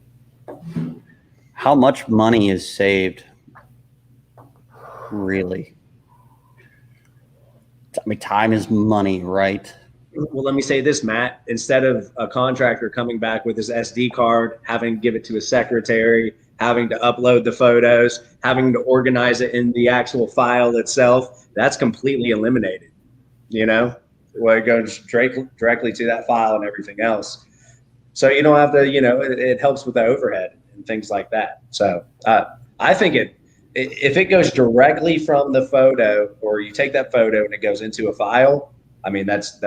How much money is saved? Really? I mean, time is money, right? Well, let me say this, Matt. Instead of a contractor coming back with his SD card, having to give it to a secretary, having to upload the photos, having to organize it in the actual file itself, that's completely eliminated. You know, where it goes directly to that file and everything else. So you don't have to, you know, it helps with the overhead and things like that. So I think if it goes directly from the photo, or you take that photo and it goes into a file, I mean, it's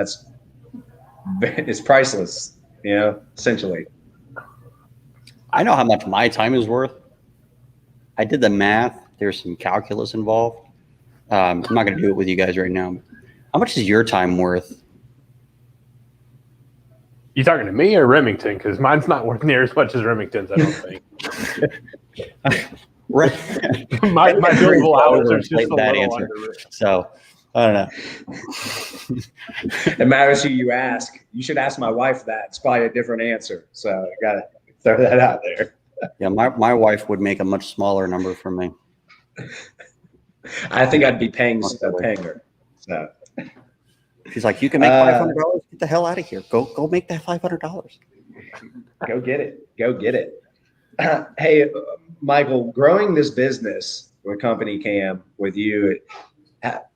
priceless, you know, essentially. I know how much my time is worth. I did the math. There's some calculus involved. I'm not going to do it with you guys right now. How much is your time worth? You talking to me or Remington? Because mine's not worth near as much as Remington's, I don't think. my billable hours are just a little answer. So I don't know. It matters who you ask. You should ask my wife that. It's probably a different answer. So I got to throw that out there. Yeah, my wife would make a much smaller number for me. I think I'd be paying her. So. She's like, you can make $500. Get the hell out of here. Go make that $500. Go get it. Hey, Michael, growing this business with CompanyCam with you,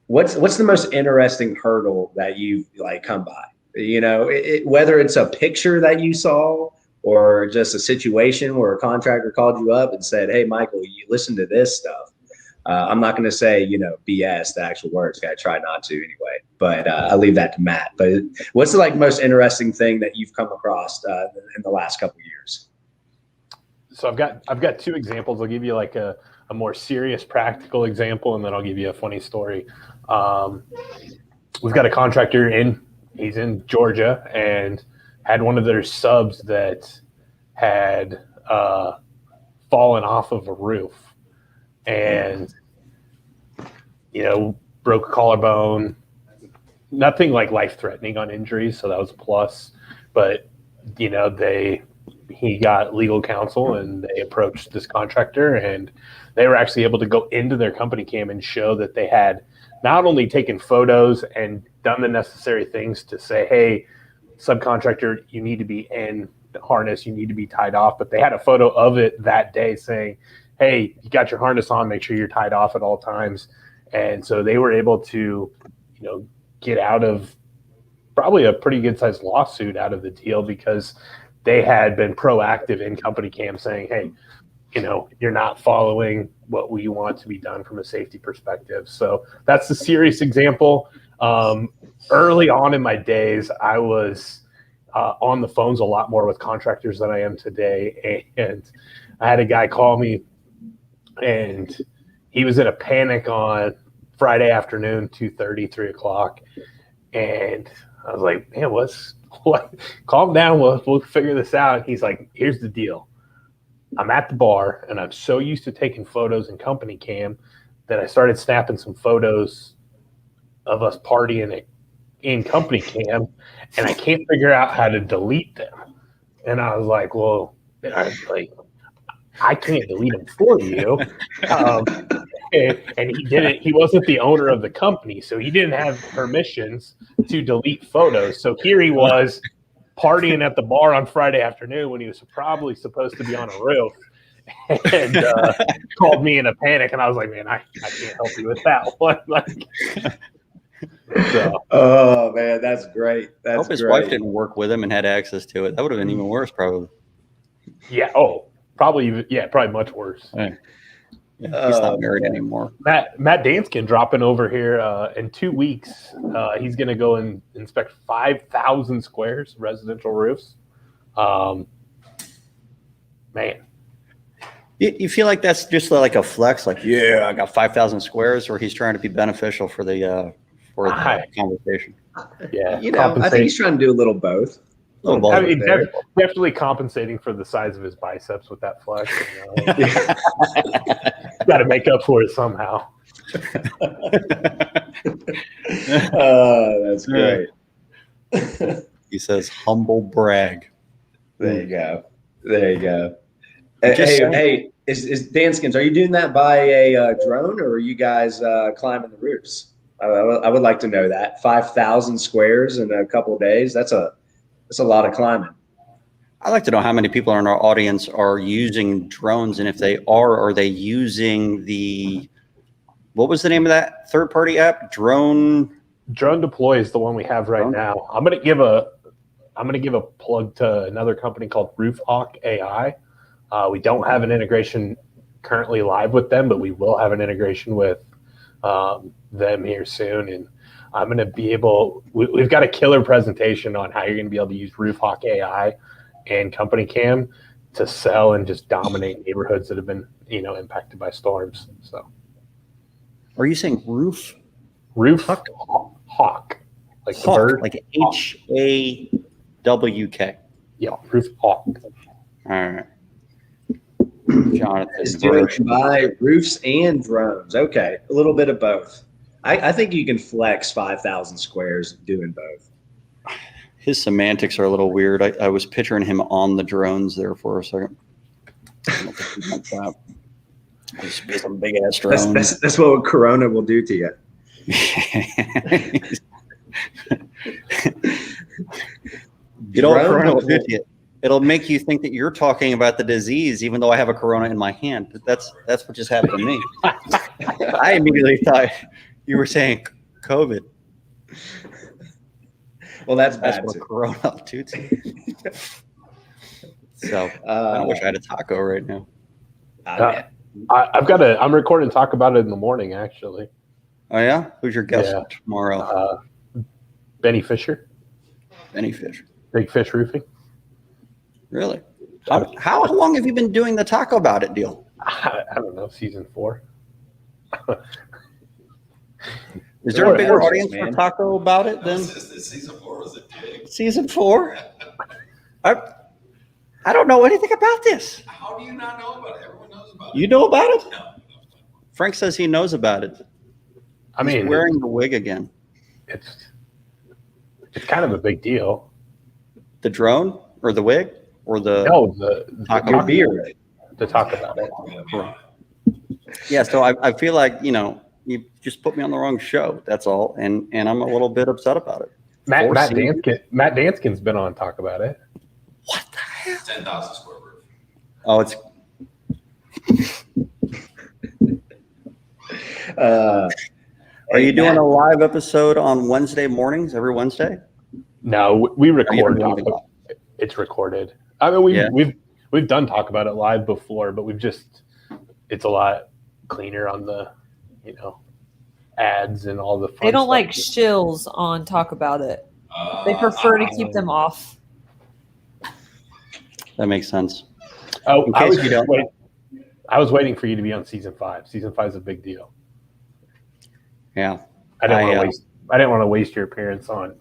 what's the most interesting hurdle that you've like come by? You know, whether it's a picture that you saw or just a situation where a contractor called you up and said, hey, Michael, you listen to this stuff. I'm not going to say, you know, BS, the actual words. I try not to anyway, but I'll leave that to Matt. But what's the most interesting thing that you've come across in the last couple of years? So I've got two examples. I'll give you like a more serious practical example, and then I'll give you a funny story. We've got a contractor he's in Georgia, and had one of their subs that had fallen off of a roof. And, you know, broke a collarbone, nothing like life-threatening on injuries, so that was a plus. But, you know, they he got legal counsel, and they approached this contractor, and they were actually able to go into their company cam and show that they had not only taken photos and done the necessary things to say, hey, subcontractor, you need to be in the harness, you need to be tied off, but they had a photo of it that day saying, hey, you got your harness on, make sure you're tied off at all times. And so they were able to, get out of probably a pretty good sized lawsuit out of the deal, because they had been proactive in CompanyCam saying, hey, you're not following what we want to be done from a safety perspective. So that's a serious example. Early on in my days, I was on the phones a lot more with contractors than I am today. And I had a guy call me, and he was in a panic on Friday afternoon, 2:30, 3 o'clock. And I was like, man, what? Calm down. We'll figure this out. He's like, here's the deal. I'm at the bar, and I'm so used to taking photos in CompanyCam that I started snapping some photos of us partying in CompanyCam, and I can't figure out how to delete them. And I was like, well, I can't delete them for you. And he didn't. He wasn't the owner of the company, so he didn't have permissions to delete photos. So here he was partying at the bar on Friday afternoon when he was probably supposed to be on a roof, and called me in a panic. And I was like, man, I can't help you with that one. So. Oh man, that's great. I hope his wife didn't work with him and had access to it. That would have been even worse, probably. Yeah. Oh, probably. Yeah, probably much worse. Right. Yeah, he's not married anymore. Matt Danskin dropping over here in 2 weeks. He's going to go and inspect 5,000 squares residential roofs. Man. You feel like that's just like a flex, like, yeah, I got 5,000 squares, or he's trying to be beneficial for the conversation? Yeah. I think he's trying to do a little both. I mean, definitely compensating for the size of his biceps with that flex. Got to make up for it somehow. That's great. He says, humble brag. There you go. Hey, is Danskins, are you doing that by a drone, or are you guys climbing the roofs? I would like to know that. 5,000 squares in a couple of days. That's a lot of climbing. I'd like to know how many people in our audience are using drones, and if they are they using what was the name of that third-party app? Drone Deploy is the one we have right now. I'm gonna give a plug to another company called RoofHawk AI. We don't have an integration currently live with them, but we will have an integration with them here soon. And I'm going to be able, we've got a killer presentation on how you're going to be able to use RoofHawk AI and CompanyCam to sell and just dominate neighborhoods that have been, impacted by storms. So, are you saying roof? RoofHawk, like Hawk, bird, like HAWK. Yeah, RoofHawk. All right. Jonathan, it's doing by roofs and drones. Okay, a little bit of both. I think you can flex 5,000 squares doing both. His semantics are a little weird. I was picturing him on the drones there for a second. Some big ass drones. That's what Corona will do to you. Corona will do to you. It'll make you think that you're talking about the disease, even though I have a Corona in my hand. That's what just happened to me. I immediately thought you were saying COVID. Well, that's bad what too. Corona too. So I wish I had a taco right now. I'm recording Talk About It in the morning, actually. Oh yeah? Who's your guest tomorrow? Benny Fisher. Benny Fisher. Big Fish Roofing. Really? How long have you been doing the Taco About It deal? I don't know, season 4. Is there a bigger audience for Taco About It than season 4? Was it big? Season 4? I don't know anything about this. How do you not know about it? Everyone knows about it. You know about it? No. Frank says he knows about it. He's wearing the wig again. It's kind of a big deal. The drone or the wig or the No, Your beard. to talk about it. Yeah, so I feel like, you just put me on the wrong show. That's all, and I'm a little bit upset about it. Matt Foreseen- Danskin's been on Talk About It. What the hell? 10,000 square roof. Oh, it's Are you doing a live episode on Wednesday mornings, every Wednesday? No, we record. doing it live? It's recorded. I mean, Yeah. we've done Talk About It live before, but it's a lot cleaner on the, ads and all the fun They don't stuff. like shills on Talk About It. They prefer to keep them off. That makes sense. Oh, In case you don't know. I was waiting for you to be on season 5. Season 5 is a big deal. Yeah. I didn't want to waste your appearance on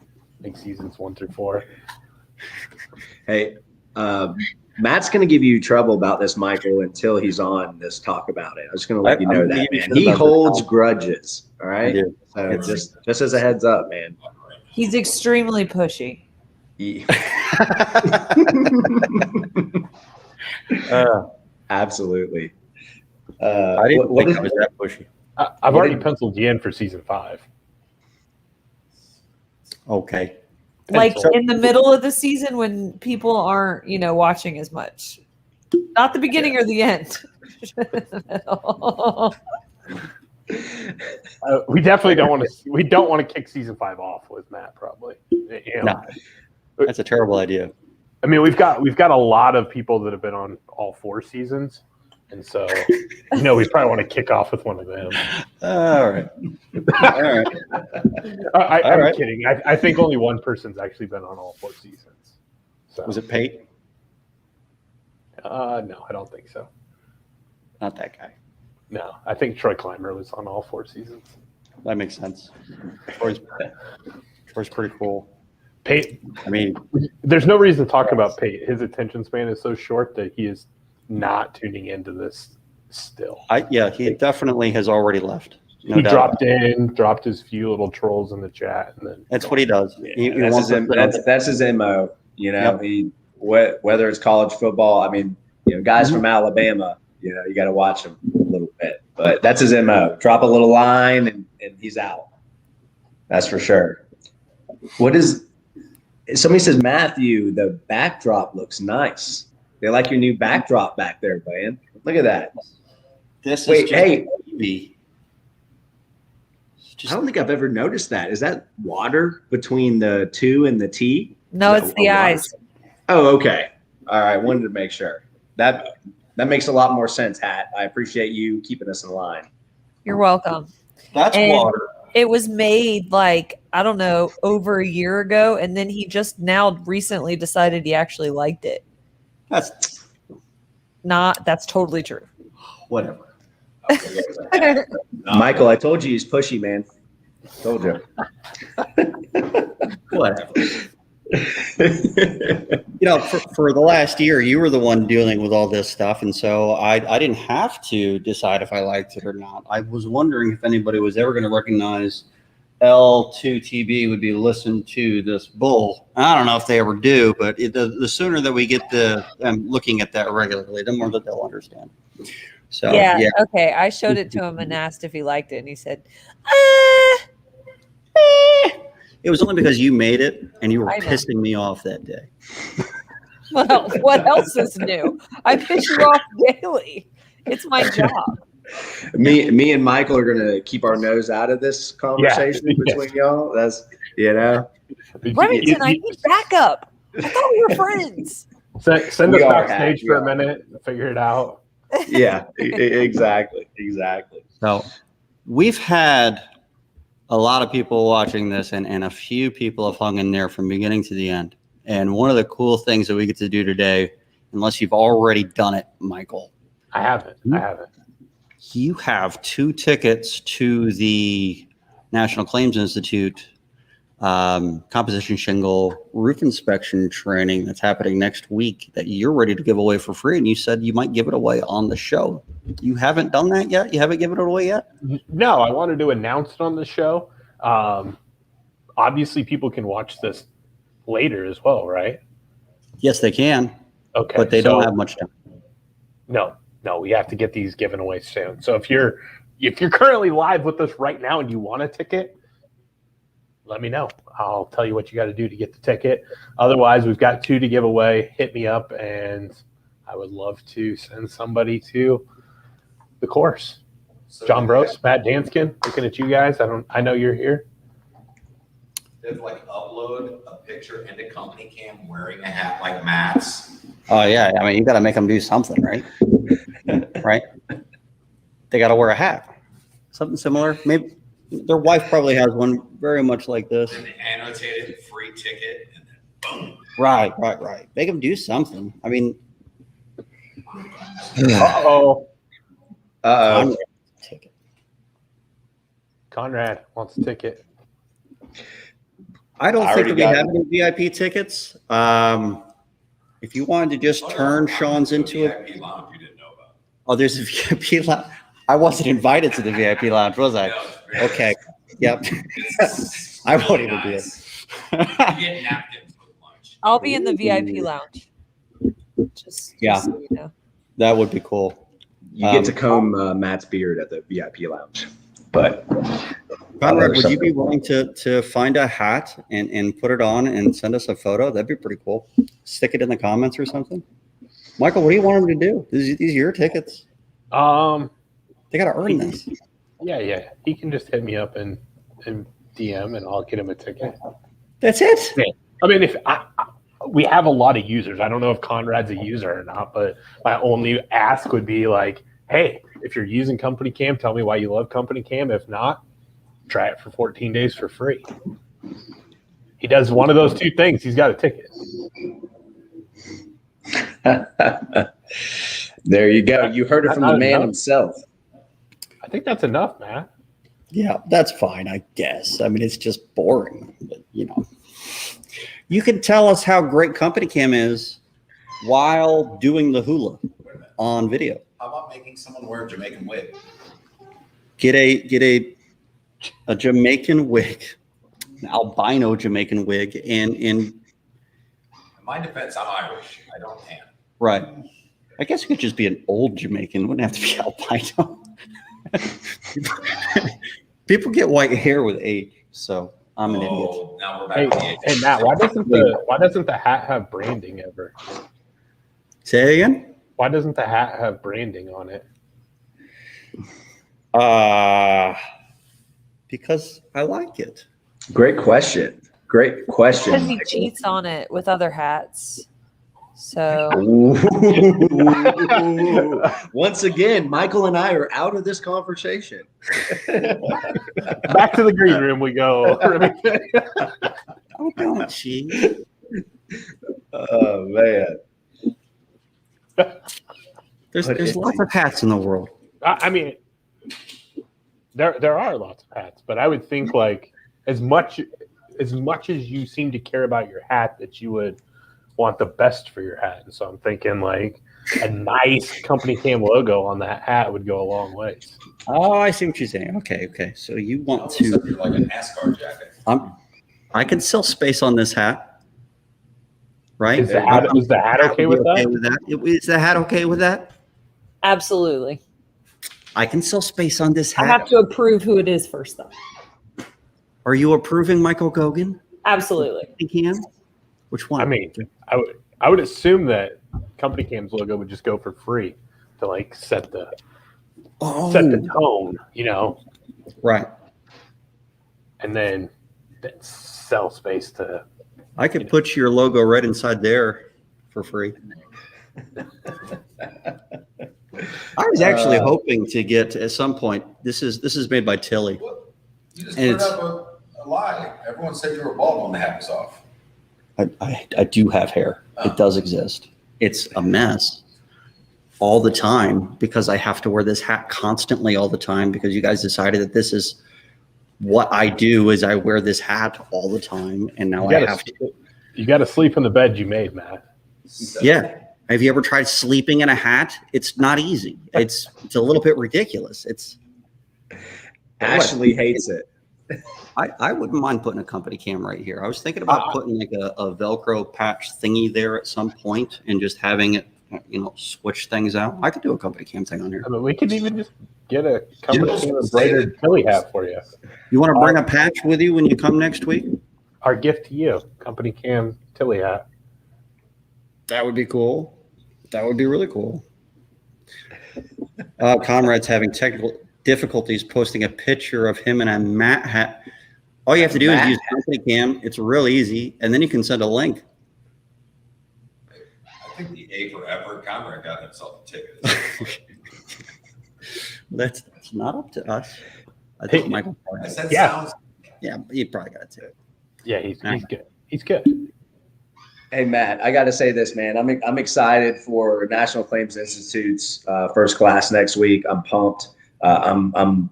seasons 1 through 4. Hey, Matt's going to give you trouble about this, Michael, until he's on this Talk About It. I was going to let you know that, man. He holds grudges. All right. So just as a heads up, man. He's extremely pushy. Absolutely. I didn't think I was that pushy. I've already penciled you in for season 5. Okay. Like in the middle of the season when people aren't, watching as much. Not the beginning or the end. We definitely don't want to. We don't want to kick season 5 off with Matt. Probably. No, that's a terrible idea. I mean, we've got a lot of people that have been on all 4 seasons, and so we probably want to kick off with one of them. All right. All right. I'm kidding. I think only one person's actually been on all 4 seasons. So. Was it Pate? No, I don't think so. Not that guy. No, I think Troy Clymer was on all 4 seasons. That makes sense. Troy's pretty cool. Pate. I mean, there's no reason to talk about Pate. His attention span is so short that he is not tuning into this still. He definitely has already left. No he doubt dropped his few little trolls in the chat, and then that's what he does. That's his MO. Yep. Whether it's college football, I mean, guys from Alabama, you got to watch him a little bit, but that's his MO. Drop a little line and he's out. That's for sure. Somebody says, Matthew, the backdrop looks nice. They like your new backdrop back there, man. Look at that. I don't think I've ever noticed that. Is that water between the 2 and the T? No, it's the eyes. Oh, okay. All right. Wanted to make sure. That makes a lot more sense, Hat. I appreciate you keeping us in line. You're welcome. That's water. It was made I don't know, over a year ago, and then he just now recently decided he actually liked it. That's totally true. whatever. Michael, I told you he's pushy, man. Told you. Whatever. For the last year, you were the one dealing with all this stuff, and so I didn't have to decide if I liked it or not. I was wondering if anybody was ever going to recognize L2TB would be listened to this bull. I don't know if they ever do, but the sooner that we get looking at that regularly, the more that they'll understand. So yeah. Okay. I showed it to him and asked if he liked it, and he said, It was only because you made it and you were I know. pissing me off that day. Well, what else is new? I piss you off daily. It's my job. Me and Michael are going to keep our nose out of this conversation between y'all. That's, Remington, I need backup. I thought we were friends. Send us backstage for a minute and figure it out. Yeah, exactly. So we've had a lot of people watching this, and a few people have hung in there from beginning to the end. And one of the cool things that we get to do today, unless you've already done it, Michael. I haven't. You have 2 tickets to the National Claims Institute composition shingle roof inspection training that's happening next week that you're ready to give away for free. And you said you might give it away on the show. You haven't done that yet? You haven't given it away yet? No, I wanted to announce it on the show. Obviously, people can watch this later as well, right? Yes, they can. Okay. but they don't have much time. No, we have to get these given away soon. So if you're currently live with us right now and you want a ticket, let me know. I'll tell you what you got to do to get the ticket. Otherwise, we've got 2 to give away. Hit me up, and I would love to send somebody to the course. So John Bros, Matt Danskin, looking at you guys. I know you're here. They have like upload a picture into CompanyCam wearing a hat like Matt's. Oh yeah, I mean you got to make them do something, right? Right? They got to wear a hat, something similar. Maybe their wife probably has one very much like this. And annotated free ticket, and then boom. Right. Make them do something. I mean, Uh-oh. Ticket. Conrad wants a ticket. I don't I think already that we got have any VIP tickets. If you wanted to just turn Sean's into it. VIP lounge you didn't know about. Oh, there's a VIP lounge. I wasn't invited to the VIP lounge, was I? Okay. Yep. I won't even do it. You get napkins with lunch. I'll be in the VIP lounge. Just Yeah. so you know. That would be cool. You get to comb Matt's beard at the VIP lounge. But Conrad, would you be willing to find a hat and put it on and send us a photo? That'd be pretty cool. Stick it in the comments or something. Michael, what do you want them to do? These are your tickets. They got to earn this. Yeah. He can just hit me up and DM, and I'll get him a ticket. That's it. I mean, if we have a lot of users, I don't know if Conrad's a user or not, but my only ask would be like, hey, if you're using CompanyCam, tell me why you love CompanyCam. If not, try it for 14 days for free. He does one of those 2 things. He's got a ticket. there you go. You heard it from the man himself. I think that's enough, Matt. Yeah, that's fine, I guess. I mean, it's just boring. But, you can tell us how great CompanyCam is while doing the hula on video. How about making someone wear a Jamaican wig? Get a Jamaican wig, an albino Jamaican wig, and In my defense, I'm Irish. I don't tan. right. I guess it could just be an old Jamaican. It wouldn't have to be albino. People get white hair with age, so I'm an idiot. Oh, now we're back to the age. Hey Matt, why doesn't the hat have branding ever? Say it again. Why doesn't the hat have branding on it? Because I like it. Great question. Because he cheats on it with other hats. So Ooh. Once again, Michael and I are out of this conversation. Back to the green room we go. Oh, don't cheat. Oh man. There's lots of hats in the world. I mean, there are lots of hats, but I would think like as much as you seem to care about your hat, that you would want the best for your hat. And so I'm thinking like a nice CompanyCam logo on that hat would go a long ways. Oh, I see what you're saying. Okay. So you want to? You're like a NASCAR jacket. I can sell space on this hat, right? Is the hat okay with that? Is the hat okay with that? absolutely. I can sell space on this I hat. have to approve who it is first, though. Are you approving Michael Gogan? Absolutely. You can. Which one? I mean, I would assume that CompanyCam's logo would just go for free to like set the tone, right. and then sell space to. I could put your logo right inside there for free. I was actually hoping to get at some point. This is made by Tilly. Well, you just And put up a lie. Everyone said you were bald when the hat was off. I do have hair. It does exist. It's a mess all the time because I have to wear this hat constantly all the time because you guys decided that this is what I do is I wear this hat all the time. And now I have to. You got to sleep in the bed you made, Matt. Yeah. Have you ever tried sleeping in a hat? It's not easy. It's a little bit ridiculous. Ashley hates it. I wouldn't mind putting a company cam right here. I was thinking about putting like a Velcro patch thingy there at some point and just having it, switch things out. I could do a company cam thing on here. I mean, we could even just get a company cam embroidered Tilly hat for you. You want to bring a patch with you when you come next week? Our gift to you, company cam Tilly hat. That would be cool. That would be really cool. Comrade's having technical difficulties posting a picture of him in a Matt hat. All you have to do is use company cam. It's real easy, and then you can send a link. I think the A for effort, Conrad got himself a ticket. That's not up to us. I think Michael. I said Yeah. Yeah, he probably got it too. Yeah, he's good. He's good. Hey Matt, I got to say this, man. I'm excited for National Claims Institute's first class next week. I'm pumped. I'm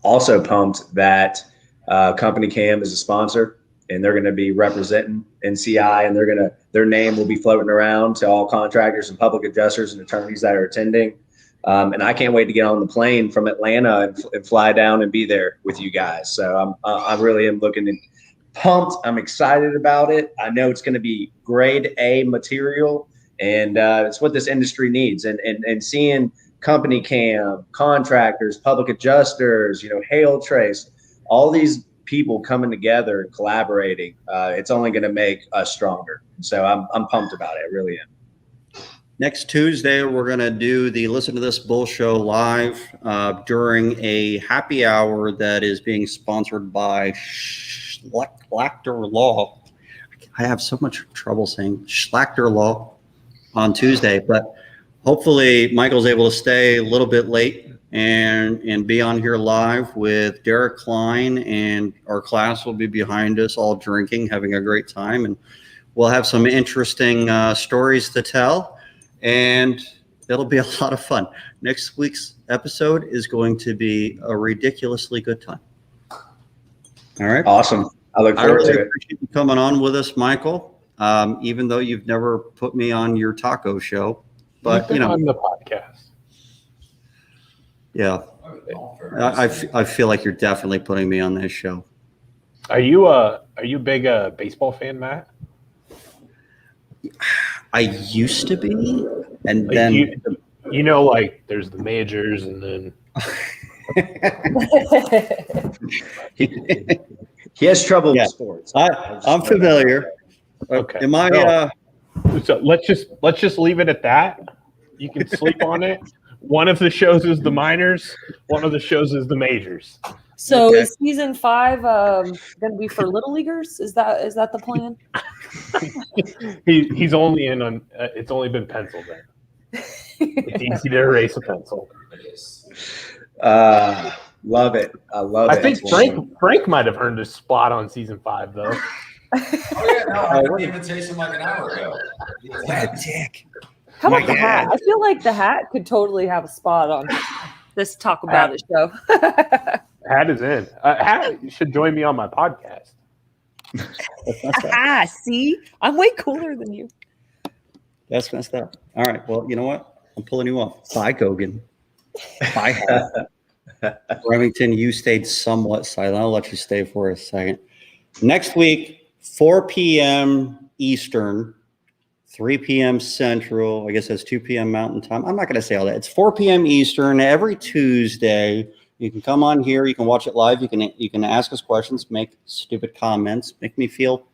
also pumped that CompanyCam is a sponsor, and they're going to be representing NCI, and their name will be floating around to all contractors and public adjusters and attorneys that are attending. And I can't wait to get on the plane from Atlanta and fly down and be there with you guys. So I really am pumped. I'm excited about it. I know it's going to be grade A material, and it's what this industry needs. And seeing CompanyCam, contractors, public adjusters, Hail Trace, all these people coming together and collaborating, it's only going to make us stronger. So I'm pumped about it. I really am. Next Tuesday, we're going to do the Listen to This Bull Show live during a happy hour that is being sponsored by Schlachter Law. I have so much trouble saying Schlachter Law on Tuesday, but hopefully Michael's able to stay a little bit late and be on here live with Derek Klein, and our class will be behind us all drinking, having a great time, and we'll have some interesting stories to tell. And it'll be a lot of fun. Next week's episode is going to be a ridiculously good time. All right. Awesome. I look forward to it. Appreciate you coming on with us, Michael. Even though you've never put me on your taco show, but on the podcast. Yeah, I feel like you're definitely putting me on this show. Are you a big baseball fan, Matt? I used to be, and Like then like there's the majors, and then He has trouble with sports. I'm familiar. Okay. Am I? So let's just leave it at that. You can sleep on it. One of the shows is the minors. One of the shows is the majors. So Okay. is season 5 going to be for little leaguers? Is that the plan? He's only in on. It's only been penciled in. It's easy to erase a pencil. Love it. I love it. I think Frank might have earned a spot on season 5 though. Oh yeah, no, I got the invitation like an hour ago. What a dick. How about My the hat? God. I feel like the hat could totally have a spot on this Talk About It show. Hat is in. Hat should join me on my podcast. See? I'm way cooler than you. That's messed up. All right. Well, you know what? I'm pulling you off. Bye, Gogan. Bye, Hat. Remington, you stayed somewhat silent. I'll let you stay for a second. Next week, 4 p.m. Eastern, 3 p.m. Central. I guess that's 2 p.m. Mountain Time. I'm not going to say all that. It's 4 p.m. Eastern every Tuesday. You can come on here. You can watch it live. You can ask us questions, make stupid comments, make me feel,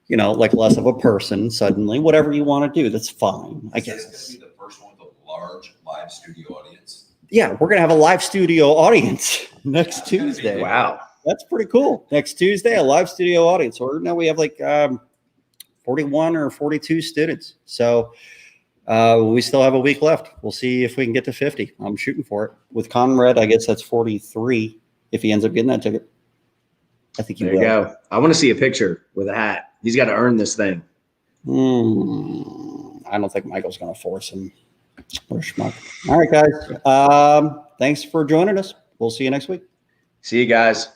like less of a person suddenly. Whatever you want to do, that's fine. I guess. Is this going to be the first one with a large live studio audience? Yeah, we're going to have a live studio audience next Tuesday. Wow. That's pretty cool. Next Tuesday, a live studio audience. Or now we have like 41 or 42 students. So we still have a week left. We'll see if we can get to 50. I'm shooting for it. With Conrad, I guess that's 43 if he ends up getting that ticket. I think he There will. you go. I want to see a picture with a hat. He's got to earn this thing. I don't think Michael's going to force him. What a schmuck. All right, guys. Thanks for joining us. We'll see you next week. See you guys.